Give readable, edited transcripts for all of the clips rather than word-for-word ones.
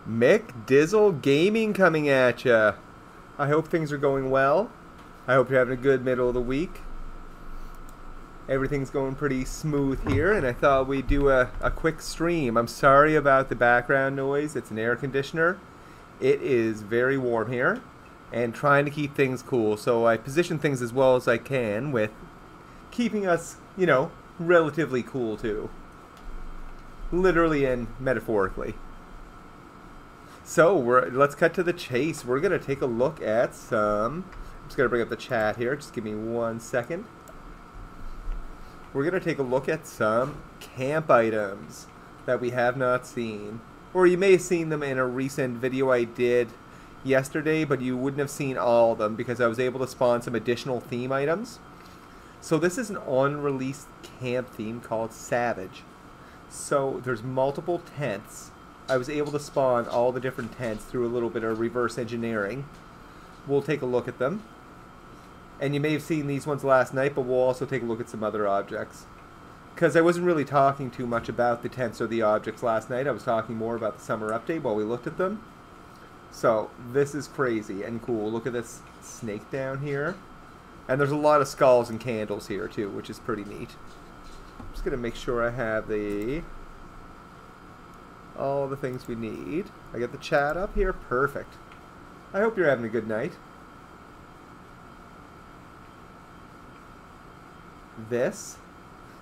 Mick Dizzle Gaming coming at ya. I hope things are going well. I hope you're having a good middle of the week. Everything's going pretty smooth here, and I thought we'd do a quick stream. I'm sorry about the background noise. It's an air conditioner. It is very warm here, and trying to keep things cool. So I position things as well as I can with keeping us, you know, relatively cool too. Literally and metaphorically. So let's cut to the chase. We're gonna take a look at some. I'm just gonna bring up the chat here. Just give me 1 second. We're gonna take a look at some camp items that we have not seen, or you may have seen them in a recent video I did yesterday, but you wouldn't have seen all of them because I was able to spawn some additional theme items. So this is an unreleased camp theme called Savage. So there's multiple tents. I was able to spawn all the different tents through a little bit of reverse engineering. We'll take a look at them. And you may have seen these ones last night, but we'll also take a look at some other objects. Because I wasn't really talking too much about the tents or the objects last night. I was talking more about the summer update while we looked at them. So this is crazy and cool. Look at this snake down here. And there's a lot of skulls and candles here too, which is pretty neat. I'm just going to make sure I have all the things we need. I got the chat up here. Perfect. I hope you're having a good night. This.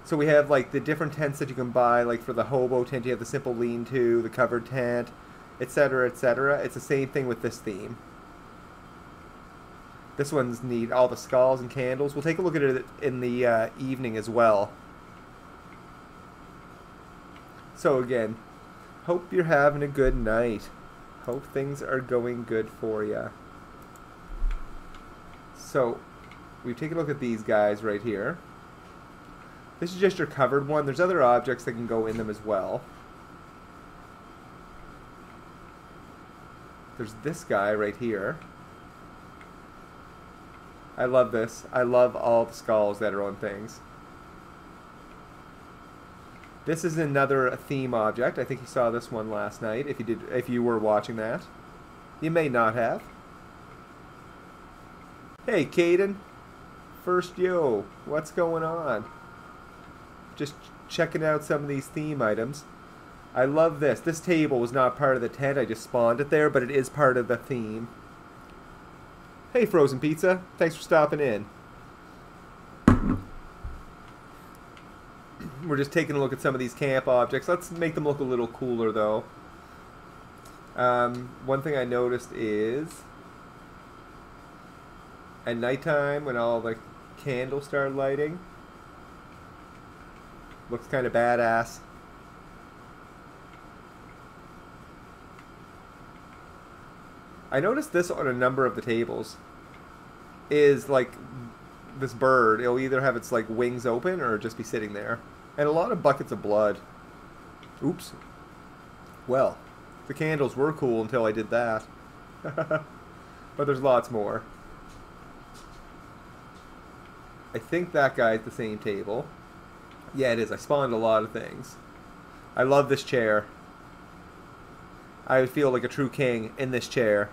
So we have like the different tents that you can buy. Like for the hobo tent, you have the simple lean-to, the covered tent, etc., etc. It's the same thing with this theme. This one's neat. All the skulls and candles. We'll take a look at it in the evening as well. So again, hope you're having a good night. Hope things are going good for you. So, we've taken a look at these guys right here. This is just your covered one. There's other objects that can go in them as well. There's this guy right here. I love this. I love all the skulls that are on things. This is another theme object. I think you saw this one last night. If you were watching that, you may not have. Hey, Caden. First yo, what's going on? Just checking out some of these theme items. I love this. This table was not part of the tent. I just spawned it there, but it is part of the theme. Hey, Frozen Pizza. Thanks for stopping in. We're just taking a look at some of these camp objects. Let's make them look a little cooler, though. One thing I noticed is at nighttime, when all the candles start lighting, looks kind of badass. I noticed this on a number of the tables. Is like this bird. It'll either have its like wings open or just be sitting there. And a lot of buckets of blood. Oops. Well, the candles were cool until I did that. But there's lots more. I think that guy's the same table. Yeah, it is. I spawned a lot of things. I love this chair. I feel like a true king in this chair.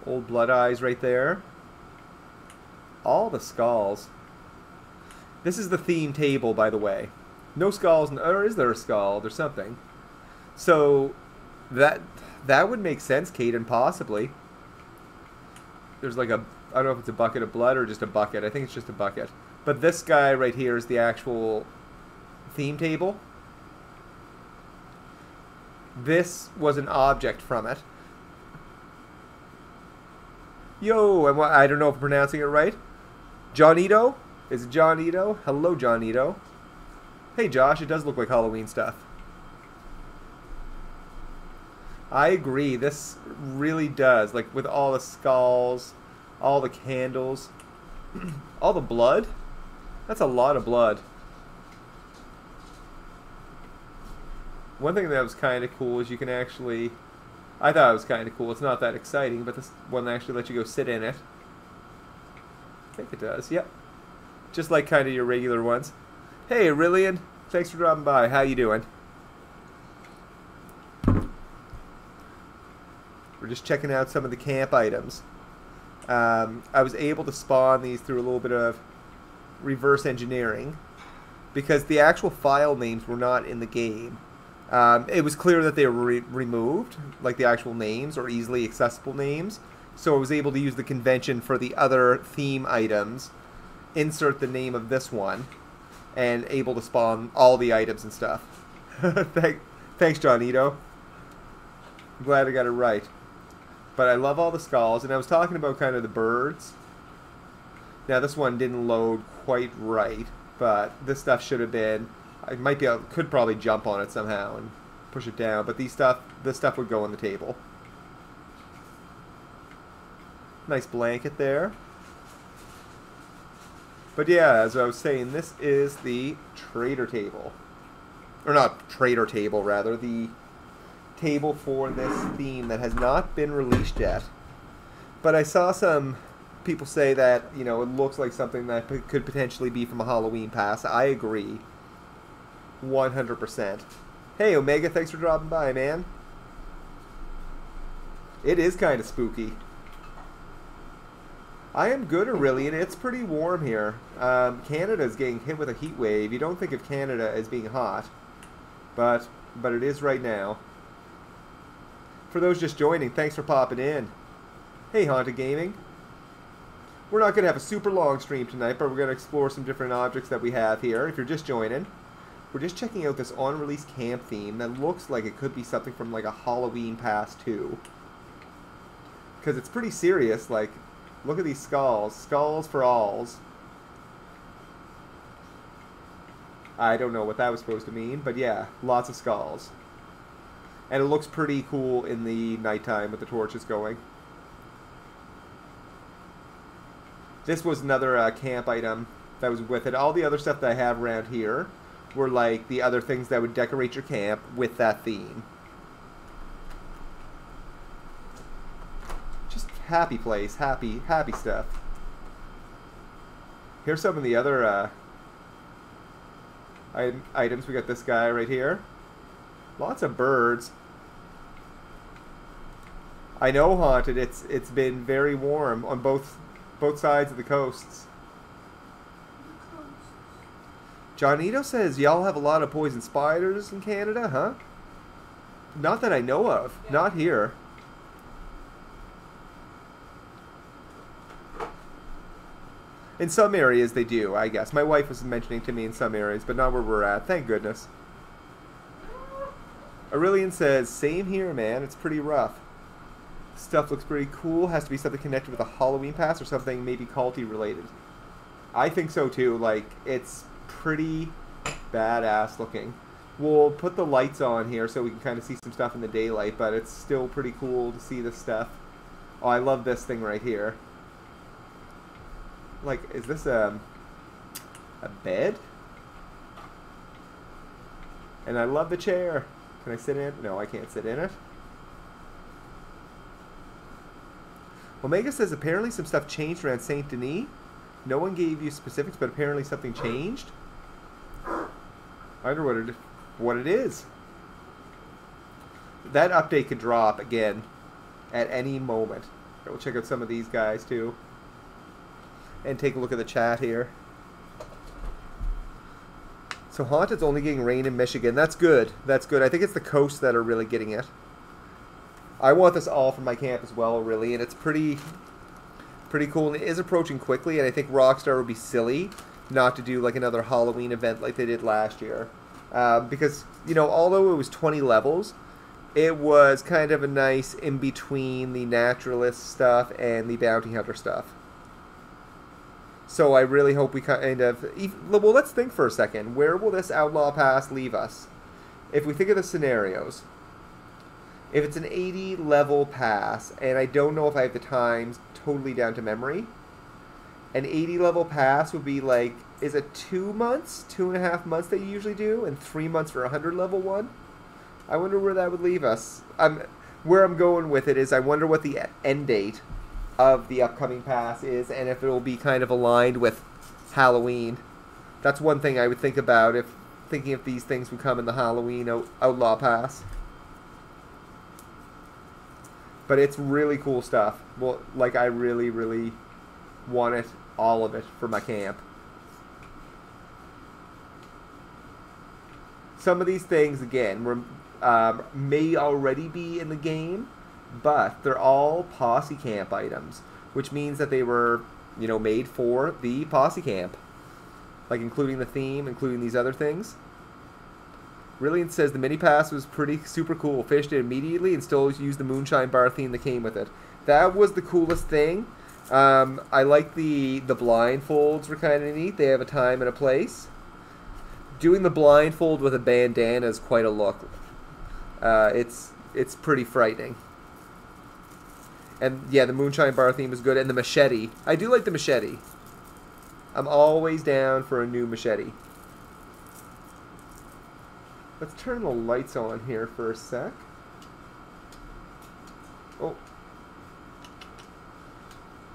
Old blood eyes right there. All the skulls. This is the theme table, by the way. No skulls, or is there a skull? There's something. So that would make sense, Caden, possibly. There's like a, I don't know if it's a bucket of blood or just a bucket. I think it's just a bucket. But this guy right here is the actual theme table. This was an object from it. Yo, I don't know if I'm pronouncing it right. Johnito? Is it Johnito? Hello, Johnito. Hey, Josh, it does look like Halloween stuff. I agree. This really does. Like, with all the skulls, all the candles, all the blood. That's a lot of blood. One thing that was kind of cool is you can actually... I thought it was kind of cool. It's not that exciting, but this one actually lets you go sit in it. I think it does. Yep. Just like kind of your regular ones. Hey, Aurelian. Thanks for dropping by. How you doing? just checking out some of the camp items. I was able to spawn these through a little bit of reverse engineering because the actual file names were not in the game. It was clear that they were removed, like the actual names or easily accessible names. So I was able to use the convention for the other theme items, insert the name of this one, and able to spawn all the items and stuff. Thanks, Johnito. I'm glad I got it right. But I love all the skulls, and I was talking about kind of the birds. Now this one didn't load quite right, but this stuff should have been. I might be able, could probably jump on it somehow and push it down, but this stuff would go on the table. Nice blanket there. But yeah, as I was saying, this is the trader table. Or not trader table, rather. The table for this theme that has not been released yet. But I saw some people say that, you know, it looks like something that could potentially be from a Halloween pass. I agree. 100%. Hey, Omega, thanks for dropping by, man. It is kind of spooky. I am good, Aurelian. It's pretty warm here. Canada is getting hit with a heat wave. You don't think of Canada as being hot, but it is right now. For those just joining, thanks for popping in. Hey, Haunted Gaming. We're not going to have a super long stream tonight, but we're going to explore some different objects that we have here. If you're just joining, we're just checking out this unreleased camp theme that looks like it could be something from like a Halloween Pass 2. Because it's pretty serious, like... Look at these skulls. Skulls for alls. I don't know what that was supposed to mean, but yeah, lots of skulls. And it looks pretty cool in the nighttime with the torches going. This was another camp item that was with it. All the other stuff that I have around here were like the other things that would decorate your camp with that theme. Happy place, happy stuff. Here's some of the other items. We got this guy right here. Lots of birds. I know, Haunted. It's been very warm on both sides of the coasts. Johnito says y'all have a lot of poison spiders in Canada, huh? Not that I know of. Yeah. Not here. In some areas they do, I guess. My wife was mentioning to me in some areas, but not where we're at. Thank goodness. Aurelian says, same here, man. It's pretty rough. Stuff looks pretty cool. Has to be something connected with a Halloween pass or something maybe culty related. I think so too. Like, it's pretty badass looking. We'll put the lights on here so we can kind of see some stuff in the daylight, but it's still pretty cool to see this stuff. Oh, I love this thing right here. Like, is this a bed? And I love the chair. Can I sit in it? No, I can't sit in it. Omega says apparently some stuff changed around Saint Denis. No one gave you specifics, but apparently something changed. I wonder what it is. That update could drop again at any moment. We'll check out some of these guys too. And take a look at the chat here. So Haunted's only getting rain in Michigan. That's good. That's good. I think it's the coasts that are really getting it. I want this all for my camp as well, really, and it's pretty cool. And it is approaching quickly, and I think Rockstar would be silly not to do like another Halloween event like they did last year. Because, you know, although it was 20 levels, it was kind of a nice in-between the naturalist stuff and the bounty hunter stuff. So I really hope we kind of... Well, let's think for a second. Where will this Outlaw Pass leave us? If we think of the scenarios. If it's an 80 level pass, and I don't know if I have the times totally down to memory, an 80 level pass would be like... Is it 2 months? 2.5 months that you usually do? And 3 months for a 100 level one? I wonder where that would leave us. Where I'm going with it is I wonder what the end date of the upcoming pass is, and if it will be kind of aligned with Halloween. That's one thing I would think about if thinking if these things would come in the Halloween Outlaw Pass. But it's really cool stuff. Well, like, I really, really want it, all of it, for my camp. Some of these things, again, may already be in the game, but they're all Posse Camp items, which means that they were, you know, made for the Posse Camp. Like, including the theme, including these other things. Brilliant says the mini pass was pretty super cool. Fished it immediately and still used the moonshine bar theme that came with it. That was the coolest thing. I like the blindfolds were kind of neat. They have a time and a place. Doing the blindfold with a bandana is quite a look. It's pretty frightening. And yeah, the moonshine bar theme is good. And the machete. I do like the machete. I'm always down for a new machete. Let's turn the lights on here for a sec. Oh.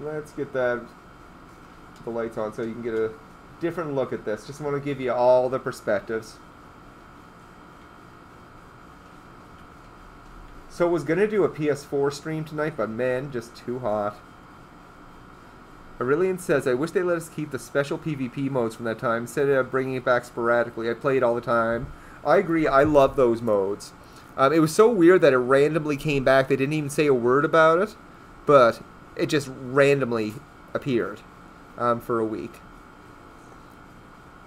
Let's get the lights on so you can get a different look at this. Just want to give you all the perspectives. So I was going to do a PS4 stream tonight, but man, just too hot. Aurelian says, I wish they let us keep the special PvP modes from that time instead of bringing it back sporadically. I play it all the time. I agree, I love those modes. It was so weird that it randomly came back. They didn't even say a word about it, but it just randomly appeared for a week.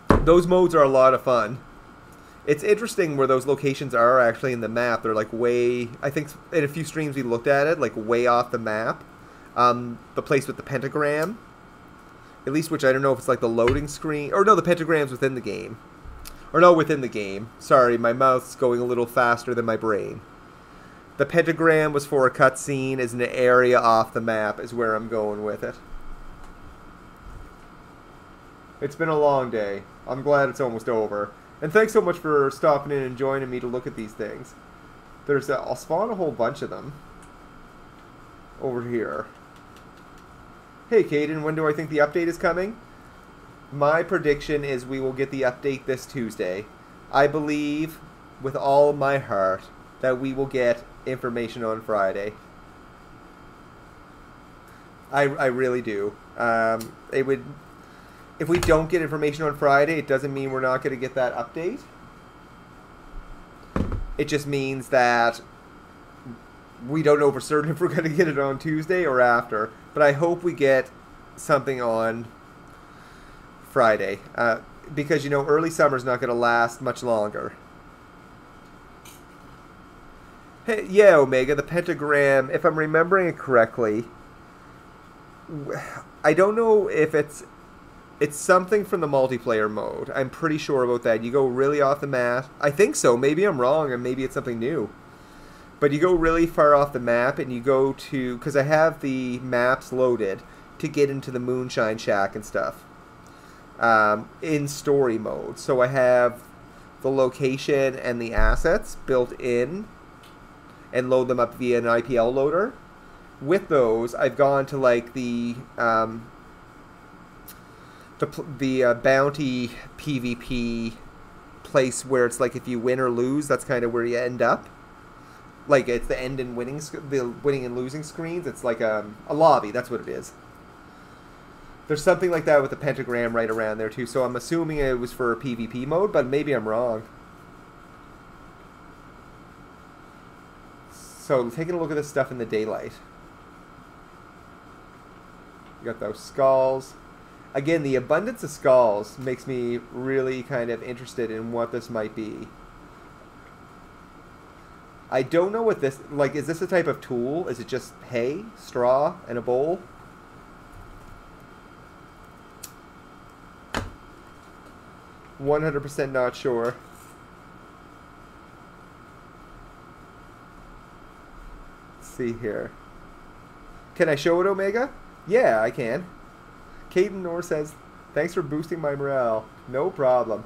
Those modes are a lot of fun. It's interesting where those locations are actually in the map. They're like way, I think in a few streams we looked at it, like way off the map. The place with the pentagram, at least, which I don't know if it's like the loading screen, or no, the pentagram's within the game. Or no, within the game. Sorry, my mouth's going a little faster than my brain. The pentagram was for a cutscene, is an area off the map, is where I'm going with it. It's been a long day. I'm glad it's almost over. And thanks so much for stopping in and joining me to look at these things. I'll spawn a whole bunch of them over here. Hey, Caden, when do I think the update is coming? My prediction is we will get the update this Tuesday. I believe, with all my heart, that we will get information on Friday. I really do. It would, if we don't get information on Friday, it doesn't mean we're not going to get that update. It just means that we don't know for certain if we're going to get it on Tuesday or after. But I hope we get something on Friday, because, you know, early summer's not going to last much longer. Hey, yeah, Omega, the pentagram, if I'm remembering it correctly, I don't know if it's something from the multiplayer mode. I'm pretty sure about that. You go really off the map. I think so. Maybe I'm wrong, and maybe it's something new. But you go really far off the map, and you go to, because I have the maps loaded to get into the Moonshine Shack and stuff. In story mode. So I have the location and the assets built in and load them up via an IPL loader. With those, I've gone to like the bounty PvP place where it's like if you win or lose, that's kind of where you end up. Like it's the end and winning, the winning and losing screens. It's like a lobby. That's what it is. There's something like that with the pentagram right around there too, so I'm assuming it was for a PvP mode, but maybe I'm wrong. So, taking a look at this stuff in the daylight. You got those skulls. Again, the abundance of skulls makes me really kind of interested in what this might be. I don't know what this, like, is this a type of tool? Is it just hay, straw, and a bowl? 100% not sure. Let's see here. Can I show it, Omega? Yeah, I can. Caden Nor says, thanks for boosting my morale. No problem.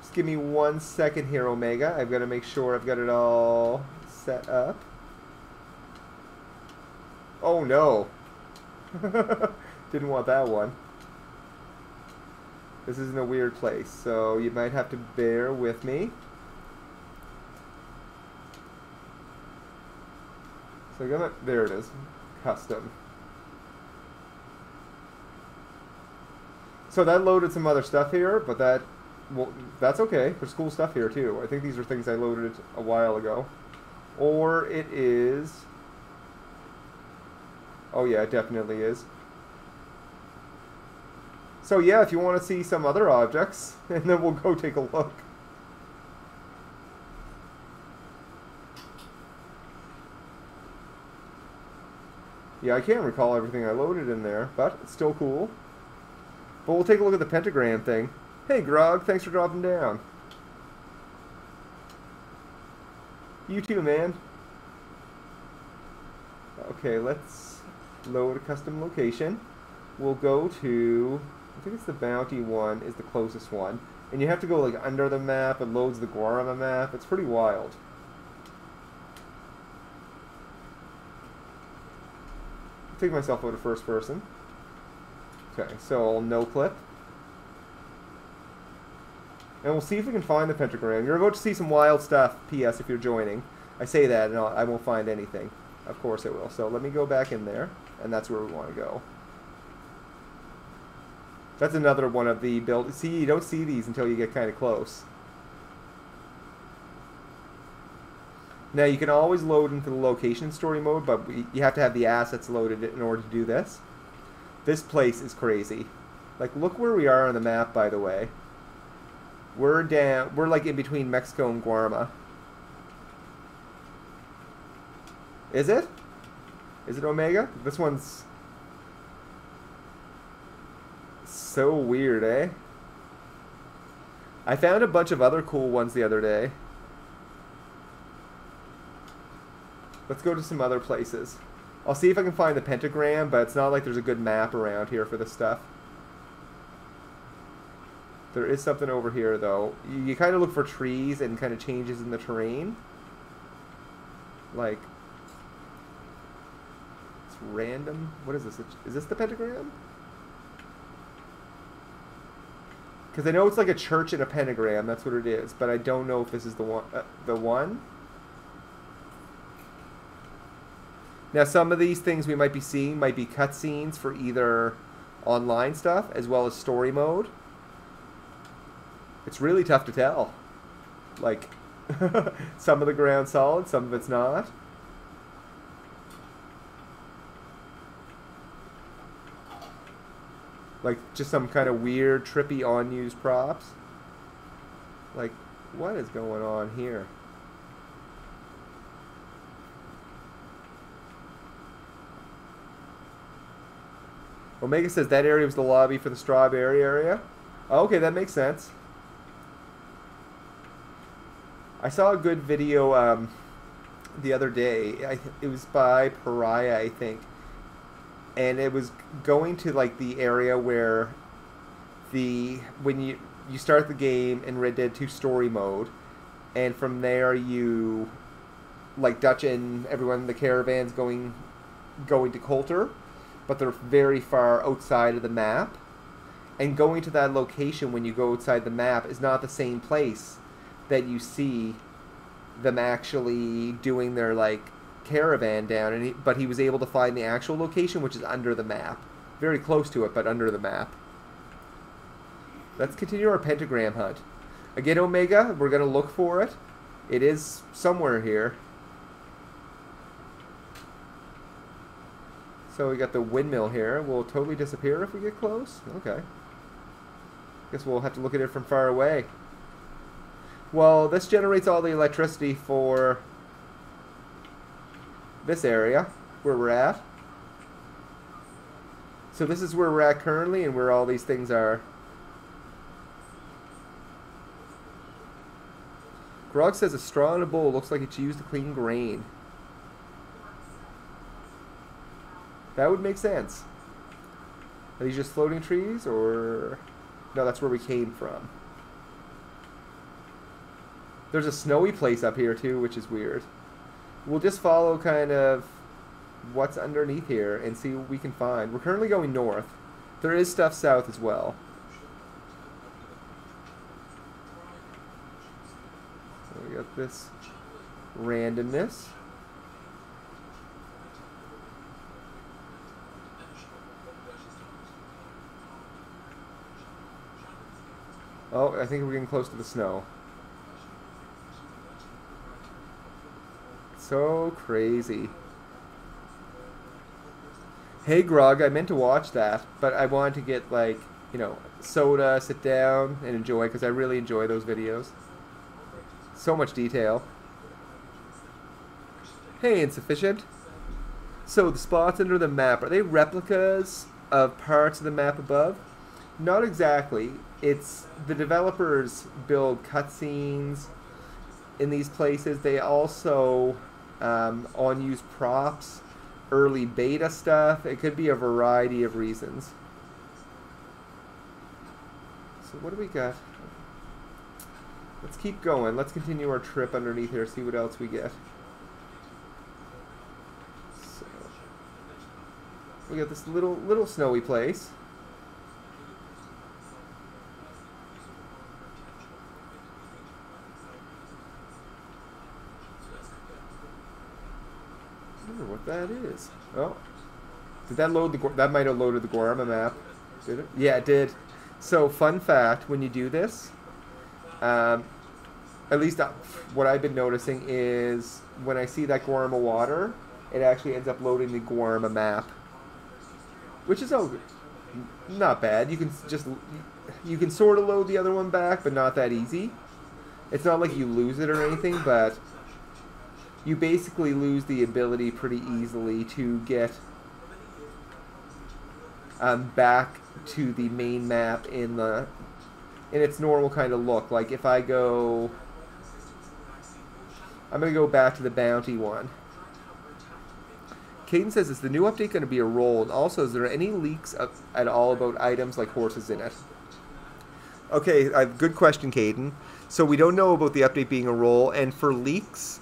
Just give me 1 second here, Omega. I've got to make sure I've got it all set up. Oh, no. Didn't want that one. This is in a weird place, so you might have to bear with me. So I got it. There it is. Custom. So that loaded some other stuff here, but well, that's okay. There's cool stuff here too. I think these are things I loaded a while ago. Or it is... Oh yeah, it definitely is. So yeah, if you want to see some other objects, and then we'll go take a look. Yeah, I can't recall everything I loaded in there, but it's still cool. But we'll take a look at the pentagram thing. Hey Grog, thanks for dropping down. You too, man. Okay, let's load a custom location. We'll go to... I think it's the bounty one is the closest one. And you have to go like under the map. It loads the Guarama map. It's pretty wild. I'll take myself out of first person. Okay, so I'll no clip. And we'll see if we can find the pentagram. You're about to see some wild stuff, P.S. if you're joining. I say that and I won't find anything. Of course I will. So let me go back in there. And that's where we want to go. That's another one of the build. See, you don't see these until you get kind of close. Now, you can always load into the location story mode, but you have to have the assets loaded in order to do this. This place is crazy. Like, look where we are on the map, by the way. We're down. We're like in between Mexico and Guarama. Is it? Is it Omega? This one's so weird, eh? I found a bunch of other cool ones the other day. Let's go to some other places. I'll see if I can find the pentagram, but it's not like there's a good map around here for this stuff. There is something over here, though. You kind of look for trees and kind of changes in the terrain. Like, it's random. What is this? Is this the pentagram? Because I know it's like a church and a pentagram. That's what it is. But I don't know if this is the one. Now, some of these things we might be seeing might be cutscenes for either online stuff as well as story mode. It's really tough to tell. Like, some of the ground's solid, some of it's not. Like, just some kind of weird, trippy, unused props. Like, what is going on here? Omega says that area was the lobby for the strawberry area. Oh, okay, that makes sense. I saw a good video the other day. It was by Pariah, I think. And it was going to like the area where when you start the game in Red Dead 2 story mode, and from there you like Dutch and everyone in the caravans going to Coulter, but they're very far outside of the map. And going to that location when you go outside the map is not the same place that you see them actually doing their like caravan down, and but he was able to find the actual location, which is under the map, very close to it, but under the map. Let's continue our pentagram hunt. Again, Omega, we're gonna look for it. It is somewhere here. So we got the windmill here. Will it totally disappear if we get close? Okay. Guess we'll have to look at it from far away. Well, this generates all the electricity for this area where we're at. So this is where we're at currently and where all these things are. Grog says a straw in a bowl looks like it's used to clean grain. That would make sense. Are these just floating trees, or... No, that's where we came from. There's a snowy place up here, too, which is weird. We'll just follow kind of what's underneath here and see what we can find. We're currently going north. There is stuff south as well. So we got this randomness. Oh, I think we're getting close to the snow. So crazy. Hey Grog, I meant to watch that, but I wanted to get like, you know, soda, sit down and enjoy, because I really enjoy those videos. So much detail. Hey, Insufficient. So the spots under the map, are they replicas of parts of the map above? Not exactly. It's the developers build cutscenes in these places. They also on-use props, early beta stuff. It could be a variety of reasons. So what do we got? Let's keep going. Let's continue our trip underneath here, see what else we get. So, we got this little snowy place. I wonder what that is. Oh, did that load the? That might have loaded the Guarma map. Did it? Yeah, it did. So, fun fact: when you do this, at least what I've been noticing is when I see that Guarma water, it actually ends up loading the Guarma map, which is not bad. You can sort of load the other one back, but not that easy. It's not like you lose it or anything, but you basically lose the ability pretty easily to get back to the main map in its normal kind of look. Like if I go, I'm going to go back to the bounty one. Caden says, is the new update going to be a roll? And also, is there any leaks at all about items like horses in it? Okay, good question, Caden. So we don't know about the update being a roll, and for leaks,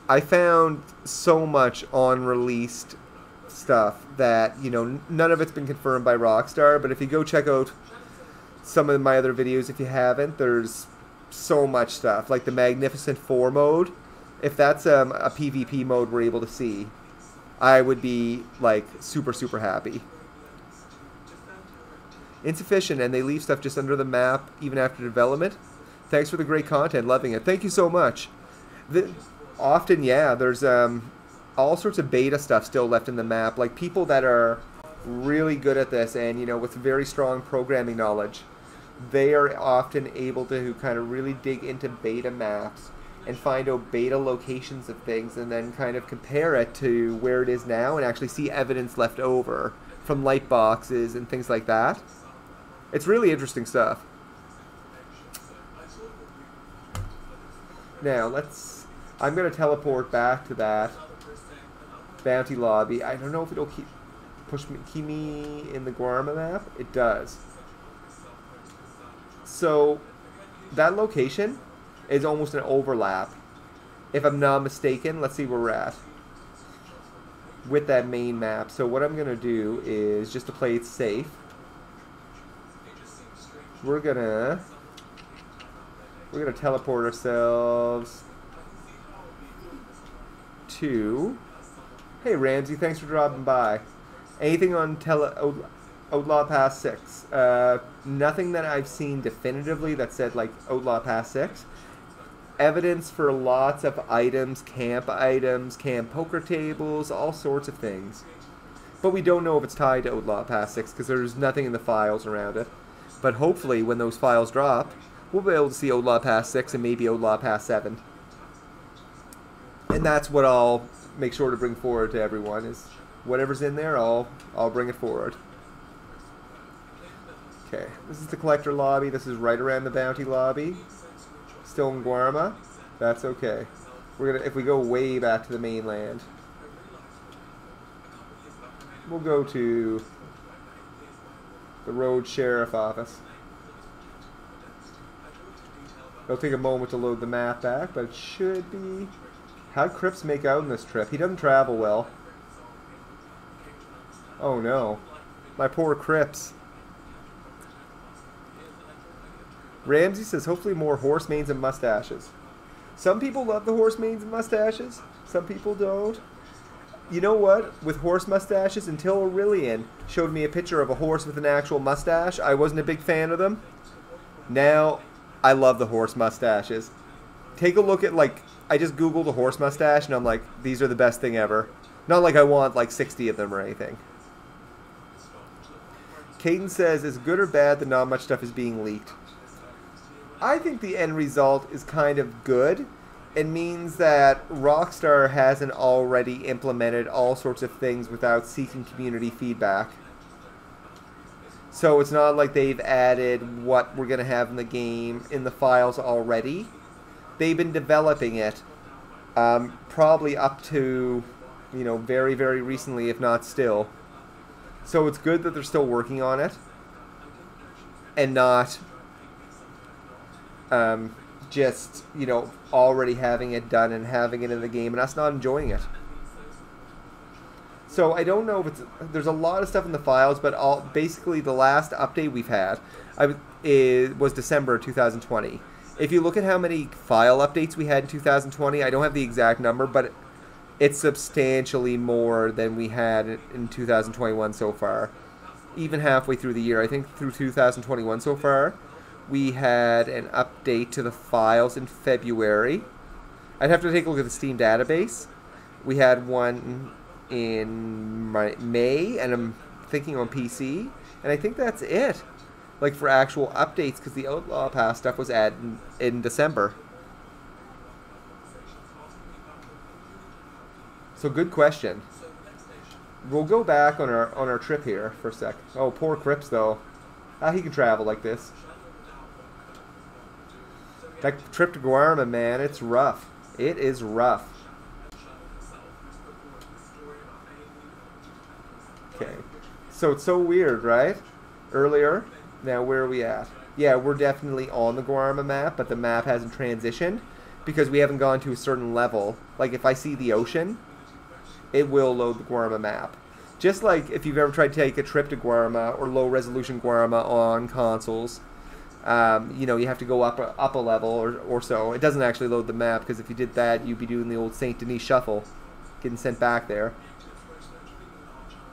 I found so much unreleased stuff that, you know, none of it's been confirmed by Rockstar, but if you go check out some of my other videos, if you haven't, there's so much stuff. Like the Magnificent 4 mode, if that's a PvP mode we're able to see, I would be, like, super, super happy. Insufficient, and they leave stuff just under the map even after development. Thanks for the great content, loving it. Thank you so much. Often, yeah, there's all sorts of beta stuff still left in the map. Like people that are really good at this and, you know, with very strong programming knowledge, they are often able to kind of really dig into beta maps and find out beta locations of things and then kind of compare it to where it is now and actually see evidence left over from light boxes and things like that. It's really interesting stuff. Now, I'm going to teleport back to that bounty lobby. I don't know if it'll keep me in the Guarma map. It does. So, that location is almost an overlap. If I'm not mistaken, let's see where we're at with that main map. So what I'm going to do is, just to play it safe, we're gonna teleport ourselves to... Hey Ramsey, thanks for dropping by. Anything on Outlaw Pass 6? Nothing that I've seen definitively that said like Outlaw Pass 6. Evidence for lots of items, camp poker tables, all sorts of things. But we don't know if it's tied to Outlaw Pass 6 because there's nothing in the files around it. But hopefully when those files drop, we'll be able to see Outlaw Pass 6 and maybe Outlaw Pass 7. And that's what I'll make sure to bring forward to everyone, is whatever's in there, I'll bring it forward. Okay, this is the collector lobby. This is right around the bounty lobby. Still in Guarma. That's okay. If we go way back to the mainland, we'll go to the road sheriff office. It'll take a moment to load the map back, but it should be... How'd Cripps make out in this trip? He doesn't travel well. Oh no. My poor Cripps. Ramsey says, hopefully more horse manes and mustaches. Some people love the horse manes and mustaches. Some people don't. You know what? With horse mustaches, until Aurelian showed me a picture of a horse with an actual mustache, I wasn't a big fan of them. Now, I love the horse mustaches. Take a look at, like, I just Googled a horse mustache, and I'm like, these are the best thing ever. Not like I want, like, 60 of them or anything. Caden says, is good or bad that not much stuff is being leaked? I think the end result is kind of good. It means that Rockstar hasn't already implemented all sorts of things without seeking community feedback. So it's not like they've added what we're going to have in the game in the files already. They've been developing it probably up to, you know, very, very recently, if not still. So it's good that they're still working on it and not just, you know, already having it done and having it in the game and us not enjoying it. So I don't know if it's... There's a lot of stuff in the files, but basically the last update we've had was December 2020. If you look at how many file updates we had in 2020, I don't have the exact number, but it's substantially more than we had in 2021 so far. Even halfway through the year, I think through 2021 so far, we had an update to the files in February. I'd have to take a look at the Steam database. We had one in May, and I'm thinking on PC, and I think that's it. Like for actual updates, because the Outlaw Pass stuff was added in December. So good question. We'll go back on our trip here for a sec. Oh, poor Crips though. He can travel like this. That trip to Guarma, man, it's rough. It is rough. Okay. So it's so weird, right? Earlier. Now where are we at? Yeah, we're definitely on the Guarma map, but the map hasn't transitioned because we haven't gone to a certain level. Like if I see the ocean, it will load the Guarma map. Just like if you've ever tried to take a trip to Guarma or low resolution Guarma on consoles, you know, you have to go up a level or so. It doesn't actually load the map because if you did that, you'd be doing the old Saint Denis shuffle, getting sent back there.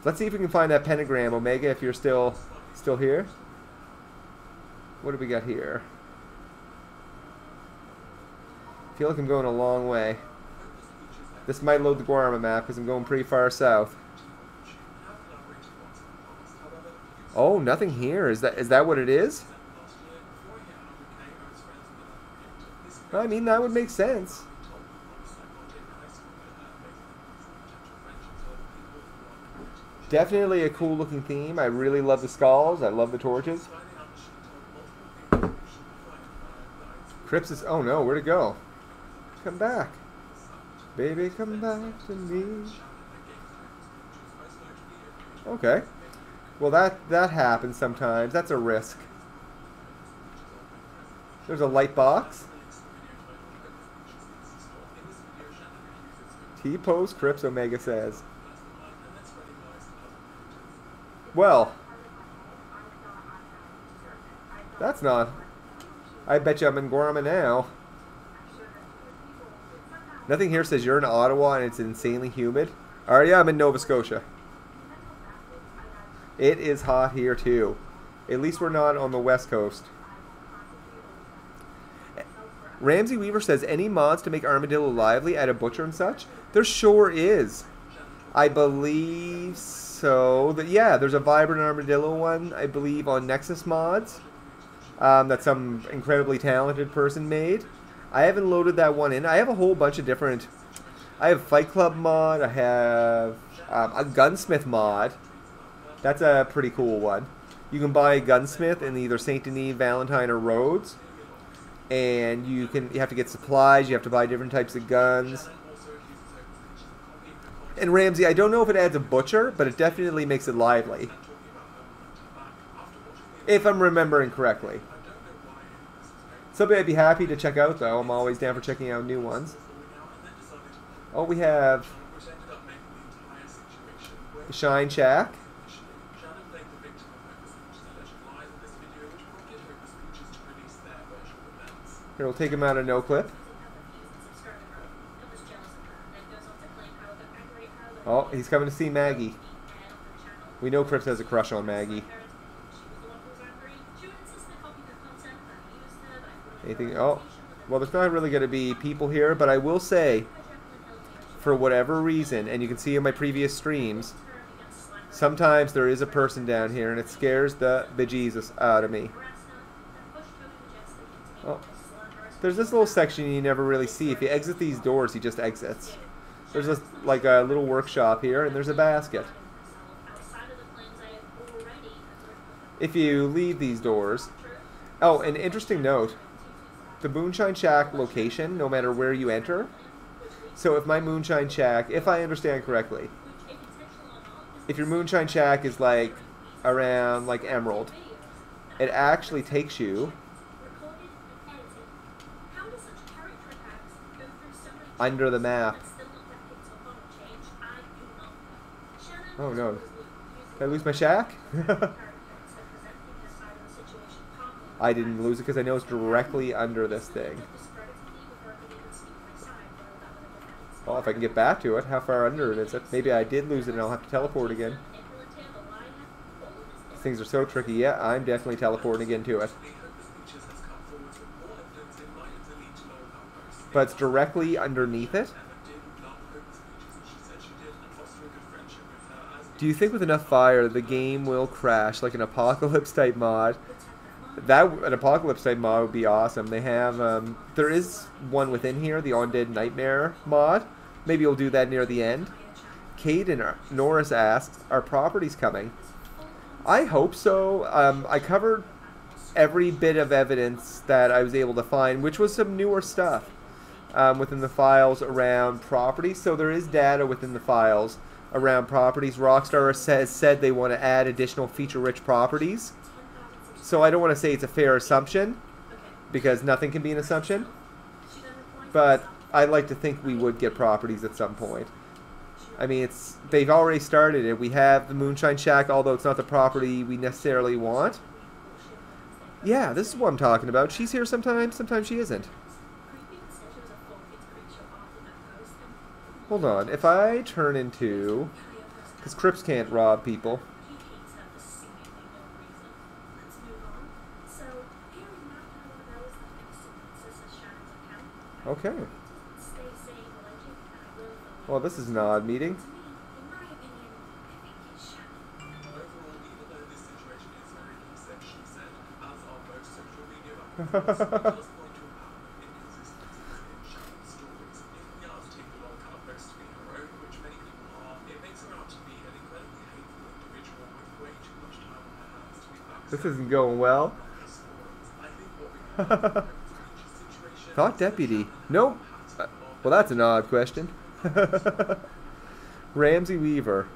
Let's see if we can find that pentagram, Omega, if you're still here. What do we got here? I feel like I'm going a long way. This might load the Guarma map because I'm going pretty far south. Oh, nothing here. Is that what it is? I mean, that would make sense. Definitely a cool looking theme. I really love the skulls. I love the torches. Crips is... Oh no, where'd it go? Come back. Baby, come back to me. Okay. Well, that happens sometimes. That's a risk. There's a light box. T-pose Crips, Omega says. Well, that's not... I bet you I'm in Guarma now. Nothing here says you're in Ottawa and it's insanely humid. Alright, yeah, I'm in Nova Scotia. It is hot here too. At least we're not on the west coast. Ramsey Weaver says, any mods to make Armadillo lively, add a butcher and such? There sure is. I believe so. Yeah, there's a Vibrant Armadillo one, I believe, on Nexus Mods. That some incredibly talented person made. I haven't loaded that one in. I have a whole bunch of different... I have Fight Club mod. I have a Gunsmith mod. That's a pretty cool one. You can buy a Gunsmith in either Saint Denis, Valentine, or Rhodes. And you have to get supplies. You have to buy different types of guns. And Ramsey, I don't know if it adds a butcher, but it definitely makes it lively. If I'm remembering correctly. Something I'd be happy to check out, though. I'm always down for checking out new ones. Oh, we have Shine Shack. Here, we'll take him out of no clip. Oh, he's coming to see Maggie. We know Crips has a crush on Maggie. Anything? Oh, well, there's not really going to be people here, but I will say, for whatever reason, and you can see in my previous streams, sometimes there is a person down here, and it scares the bejesus out of me. Oh, there's this little section you never really see. If you exit these doors, he just exits. There's this, like a little workshop here, and there's a basket. If you leave these doors... Oh, an interesting note. The Moonshine Shack location, no matter where you enter. So if my Moonshine Shack, if I understand correctly, if your Moonshine Shack is like around like Emerald, it actually takes you under the map. Oh no. Did I lose my shack? I didn't lose it because I know it's directly under this thing. Well, if I can get back to it, how far under it is it? Maybe I did lose it and I'll have to teleport again. These things are so tricky. Yeah, I'm definitely teleporting into it. But it's directly underneath it. Do you think with enough fire the game will crash like an apocalypse type mod? An apocalypse type mod would be awesome. They have there is one within here, the Undead Nightmare mod. Maybe we'll do that near the end. Caden Norris asks, are properties coming? I hope so. I covered every bit of evidence that I was able to find, which was some newer stuff within the files around properties. So there is data within the files around properties. Rockstar said they want to add additional feature-rich properties. So I don't want to say it's a fair assumption, because nothing can be an assumption. But I'd like to think we would get properties at some point. I mean, they've already started it. We have the Moonshine Shack, although it's not the property we necessarily want. Yeah, this is what I'm talking about. She's here sometimes, sometimes she isn't. Hold on, if I turn into... Because Crips can't rob people. Okay. Well, this is an odd meeting. This isn't going well. Thought deputy. Nope. Well, that's an odd question. Ramsey Weaver.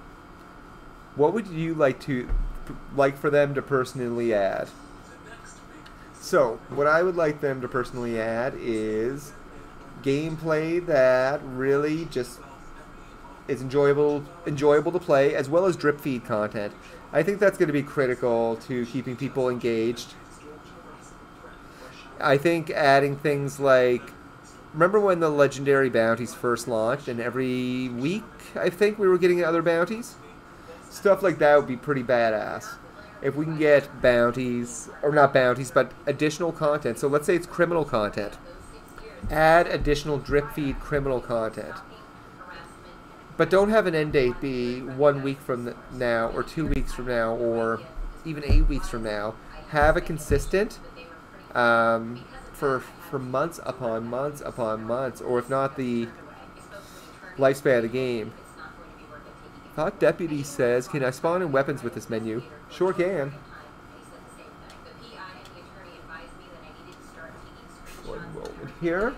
What would you like for them to personally add? So, what I would like them to personally add is gameplay that really just is enjoyable to play, as well as drip feed content. I think that's going to be critical to keeping people engaged. I think adding things like, remember when the legendary bounties first launched, and every week I think we were getting other bounties? Stuff like that would be pretty badass. If we can get bounties, or not bounties, but additional content. So let's say it's criminal content. Add additional drip feed criminal content. But don't have an end date be 1 week from now, or 2 weeks from now, or even 8 weeks from now. Have it consistent for months upon months upon months, or if not the lifespan of the game. Thought Deputy says, can I spawn in weapons with this menu? Sure can. One moment here.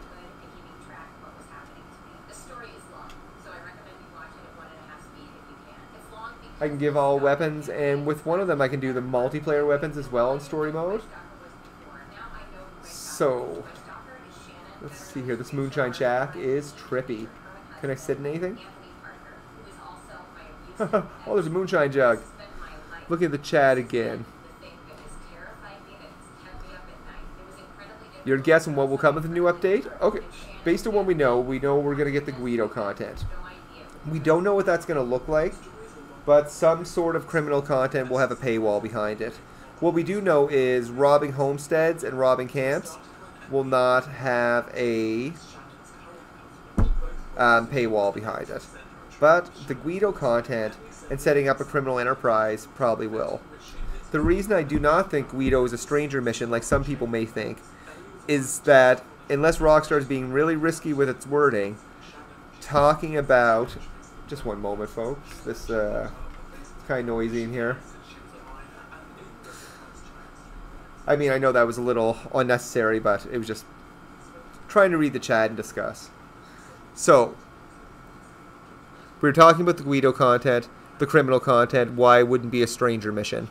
I can give all weapons, and with one of them I can do the multiplayer weapons as well in story mode. So, let's see here. This Moonshine Shack is trippy. Can I sit in anything? Oh, there's a moonshine jug. Look at the chat again. You're guessing what will come with the new update? Okay. Based on what we know we're going to get the Guido content. We don't know what that's going to look like, but some sort of criminal content will have a paywall behind it. What we do know is robbing homesteads and robbing camps will not have a paywall behind it. But the Guido content and setting up a criminal enterprise probably will. The reason I do not think Guido is a stranger mission, like some people may think, is that unless Rockstar is being really risky with its wording, talking about... Just one moment, folks. This it's kind of noisy in here. I mean, I know that was a little unnecessary, but it was just trying to read the chat and discuss. So, we were talking about the Guido content, the criminal content, why it wouldn't be a stranger mission.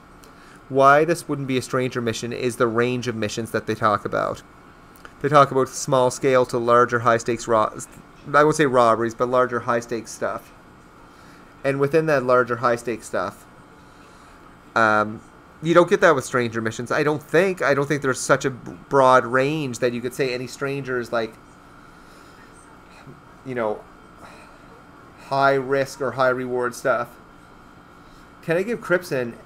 Why this wouldn't be a stranger mission is the range of missions that they talk about. They talk about small scale to larger high stakes, I won't say robberies, but larger high stakes stuff. And within that larger high stakes stuff, you don't get that with stranger missions. I don't think there's such a broad range that you could say any stranger is like, you know, high risk or high reward stuff. Can I give Crips an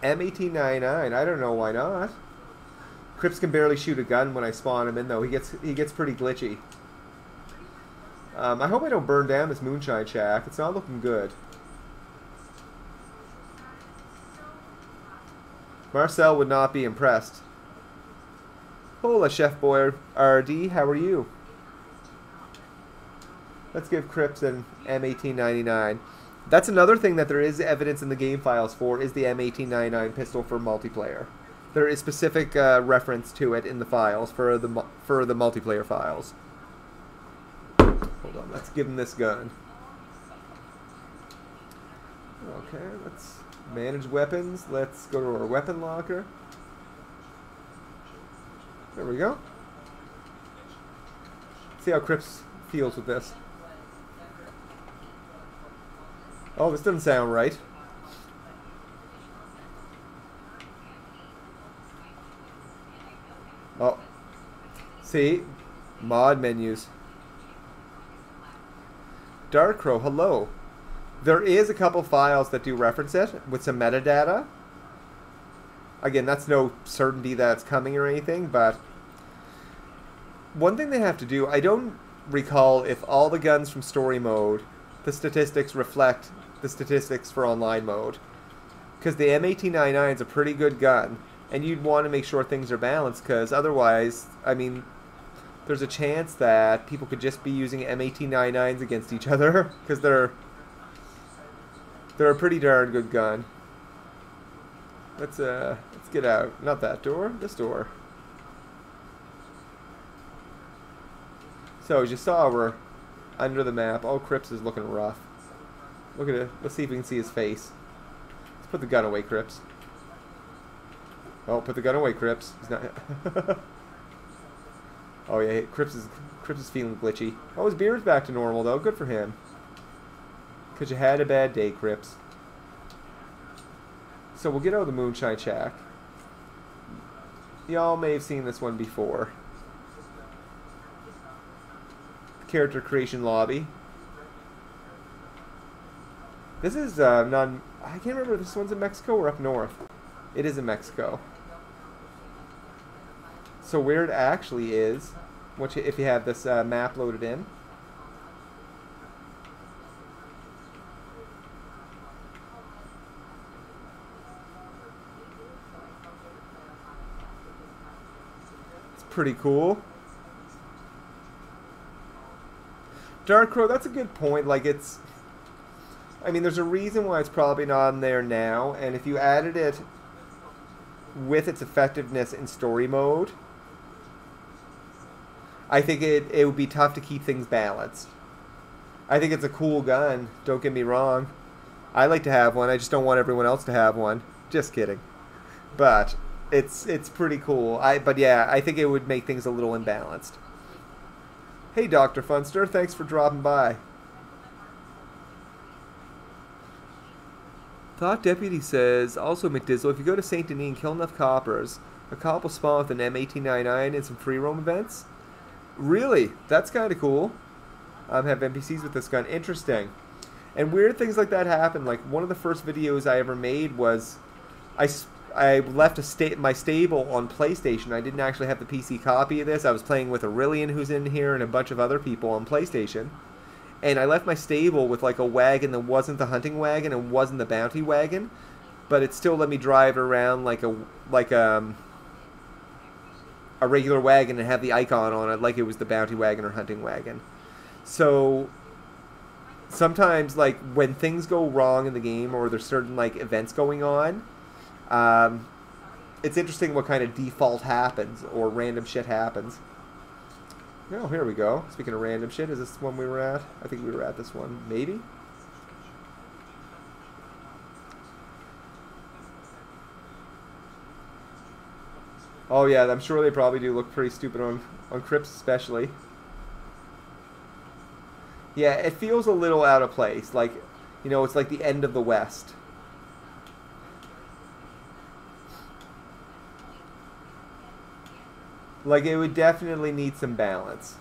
M1899? I don't know why not. Crips can barely shoot a gun when I spawn him in, though. He gets pretty glitchy. I hope I don't burn down this moonshine shack. It's not looking good. Marcel would not be impressed. Hola, Chef Boy RD. How are you? Let's give Crips an M1899. That's another thing that there is evidence in the game files for, is the M1899 pistol for multiplayer. There is specific reference to it in the files for the multiplayer files. Hold on, let's give him this gun. Okay, let's manage weapons. Let's go to our weapon locker. There we go. See how Crips feels with this. Oh, this doesn't sound right. Oh. See? Mod menus. Dark Crow, hello. There is a couple files that do reference it with some metadata. Again, that's no certainty that it's coming or anything, but one thing they have to do, I don't recall if all the guns from story mode, the statistics reflect the statistics for online mode. Because the M1899 is a pretty good gun, and you'd want to make sure things are balanced, because otherwise, I mean, there's a chance that people could just be using M1899s against each other, because they're a pretty darn good gun. Let's get out. Not that door, this door. So as you saw, we're under the map. Oh, Crips is looking rough. Look at it. Let's see if we can see his face. Let's put the gun away, Crips. Oh, put the gun away, Crips. He's not. Oh yeah, Crips is feeling glitchy. Oh, his beard's back to normal though. Good for him. Cause you had a bad day, Crips. So we'll get out of the Moonshine Shack. Y'all may have seen this one before. Character creation lobby. This is I can't remember if this one's in Mexico or up north. It is in Mexico. So where it actually is, if you have this map loaded in. It's pretty cool. Dark Crow, that's a good point. Like, it's... I mean, there's a reason why it's probably not on there now, and if you added it with its effectiveness in story mode, I think it would be tough to keep things balanced. I think it's a cool gun, don't get me wrong. I like to have one, I just don't want everyone else to have one. Just kidding. But it's pretty cool. But yeah, I think it would make things a little imbalanced. Hey, Dr. Funster, thanks for dropping by. Thought Deputy says, also McDizzle, if you go to St. Denis and kill enough coppers, a cop will spawn with an M1899 and some free roam events. Really? That's kind of cool. Have NPCs with this gun. Interesting. And weird things like that happen. Like, one of the first videos I ever made was, I left my stable on PlayStation. I didn't actually have the PC copy of this. I was playing with Aurelian, who's in here, and a bunch of other people on PlayStation. And I left my stable with like a wagon that wasn't the hunting wagon and wasn't the bounty wagon, but it still let me drive around like a regular wagon and have the icon on it like it was the bounty wagon or hunting wagon. So sometimes, like, when things go wrong in the game or there's certain like events going on, it's interesting what kind of default happens or random shit happens. Oh, here we go. Speaking of random shit, is this one we were at? I think we were at this one. Maybe? Oh yeah, I'm sure they probably do look pretty stupid on Crypts especially. Yeah, it feels a little out of place. Like, you know, it's like the end of the West. Like, it would definitely need some balance.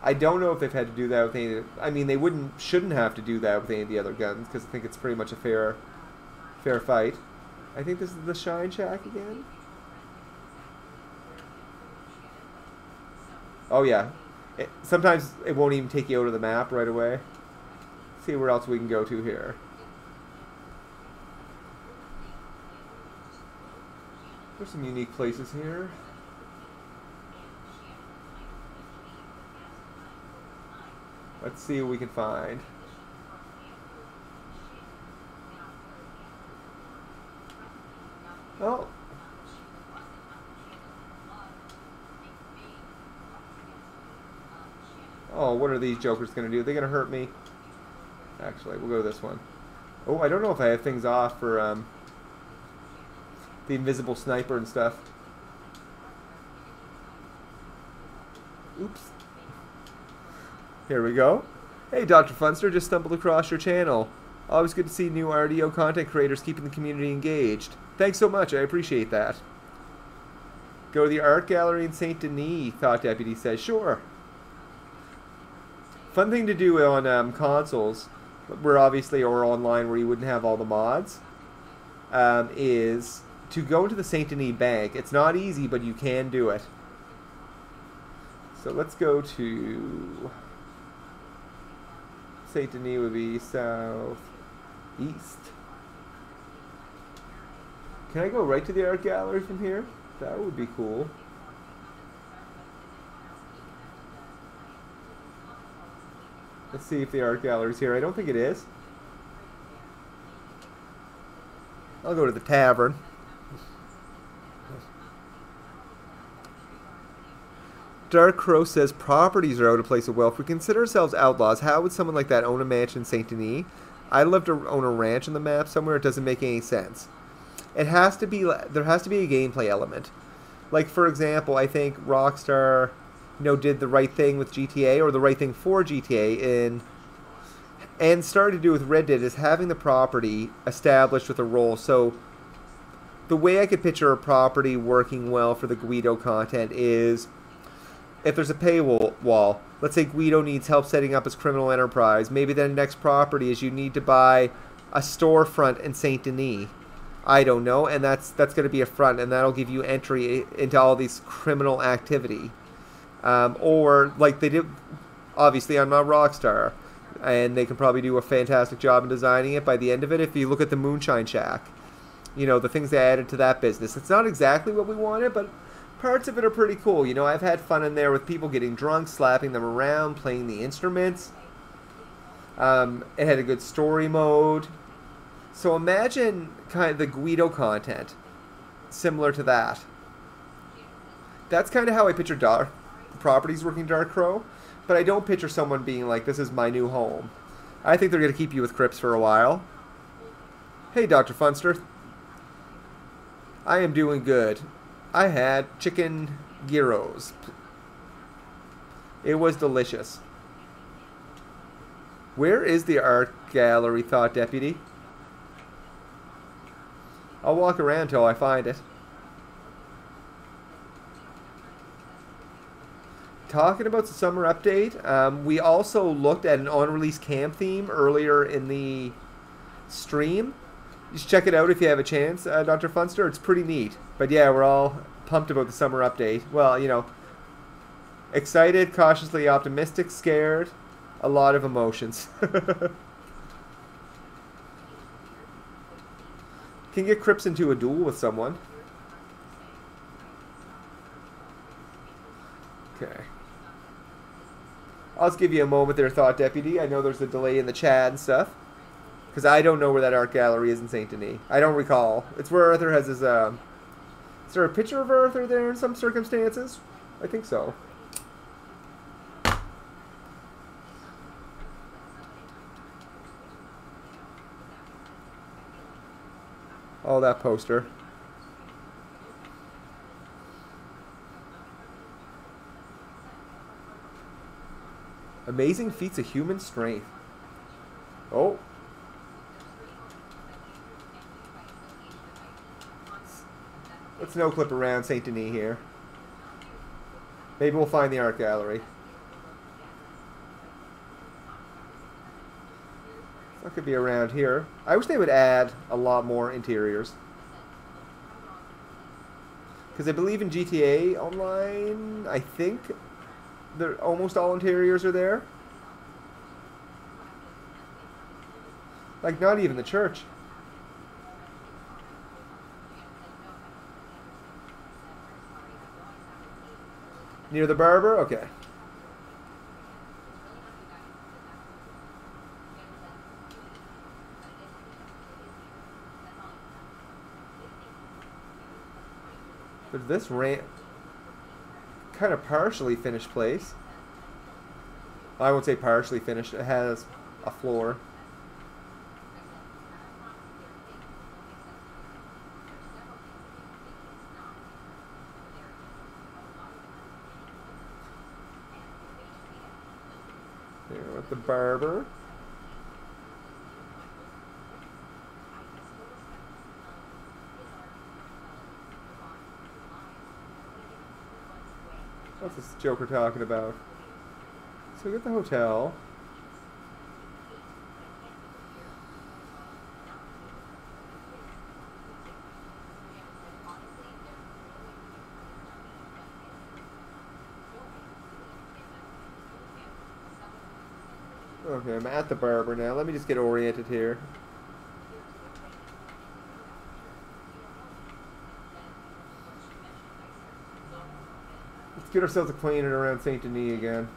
I don't know if they've had to do that with any... I mean, they shouldn't have to do that with any of the other guns, because I think it's pretty much a fair fight. I think this is the Shine Shack again. Oh, yeah. Sometimes it won't even take you out of the map right away. Let's see where else we can go to here. There's some unique places here. Let's see what we can find. Oh. Oh, what are these jokers going to do? Are they going to hurt me? Actually, we'll go this one. Oh, I don't know if I have things off for the invisible sniper and stuff. Oops. Here we go. Hey, Dr. Funster, just stumbled across your channel. Always good to see new RDO content creators keeping the community engaged. Thanks so much, I appreciate that. Go to the art gallery in Saint Denis, Thought Deputy says. Sure. Fun thing to do on consoles, where obviously, or online where you wouldn't have all the mods, is to go to the Saint Denis Bank. It's not easy, but you can do it. So let's go to... Saint Denis would be south east. Can I go right to the art gallery from here? That would be cool. Let's see if the art gallery's here. I don't think it is. I'll go to the tavern. Dark Crow says properties are out of place of wealth. If we consider ourselves outlaws, how would someone like that own a mansion in Saint Denis? I'd love to own a ranch on the map somewhere. It doesn't make any sense. It has to be, there has to be a gameplay element. Like, for example, I think Rockstar, you know, did the right thing with GTA, or the right thing for GTA, and started to do with Red Dead, is having the property established with a role. So the way I could picture a property working well for the Guido content is, if there's a paywall, let's say Guido needs help setting up his criminal enterprise, maybe then next property is you need to buy a storefront in Saint Denis. I don't know, and that's going to be a front, and that'll give you entry into all these criminal activity. Or, like they did, obviously I'm not Rockstar, and they can probably do a fantastic job in designing it by the end of it. If you look at the Moonshine Shack, you know, the things they added to that business. It's not exactly what we wanted, but parts of it are pretty cool. You know, I've had fun in there with people getting drunk, slapping them around, playing the instruments. It had a good story mode. So imagine kind of the Guido content similar to that. That's kind of how I picture properties working Dark Crow, but I don't picture someone being like, this is my new home. I think they're going to keep you with Crips for a while. Hey, Dr. Funster. I am doing good. I had chicken gyros. It was delicious. Where is the art gallery, Thought Deputy? I'll walk around till I find it. Talking about the summer update, we also looked at an unreleased camp theme earlier in the stream. You should check it out if you have a chance, Dr. Funster. It's pretty neat. But yeah, we're all pumped about the summer update. Well, you know, excited, cautiously optimistic, scared, a lot of emotions. Can get Crips into a duel with someone. Okay. I'll just give you a moment there, Thought Deputy. I know there's a delay in the chat and stuff. Because I don't know where that art gallery is in Saint Denis. I don't recall. It's where Arthur has his, is there a picture of Arthur there in some circumstances? I think so. Oh, that poster. Amazing feats of human strength. Oh. Let's no clip around Saint Denis here. Maybe we'll find the art gallery. That could be around here. I wish they would add a lot more interiors. Because I believe in GTA Online, I think almost all interiors are there. Like, not even the church. Near the barber? Okay. There's this ramp. Kind of partially finished place. I won't say partially finished. It has a floor. There with the barber. What's this Joker talking about? So we get the hotel. Okay, I'm at the barber now. Let me just get oriented here. Let's get ourselves acquainted around Saint Denis again.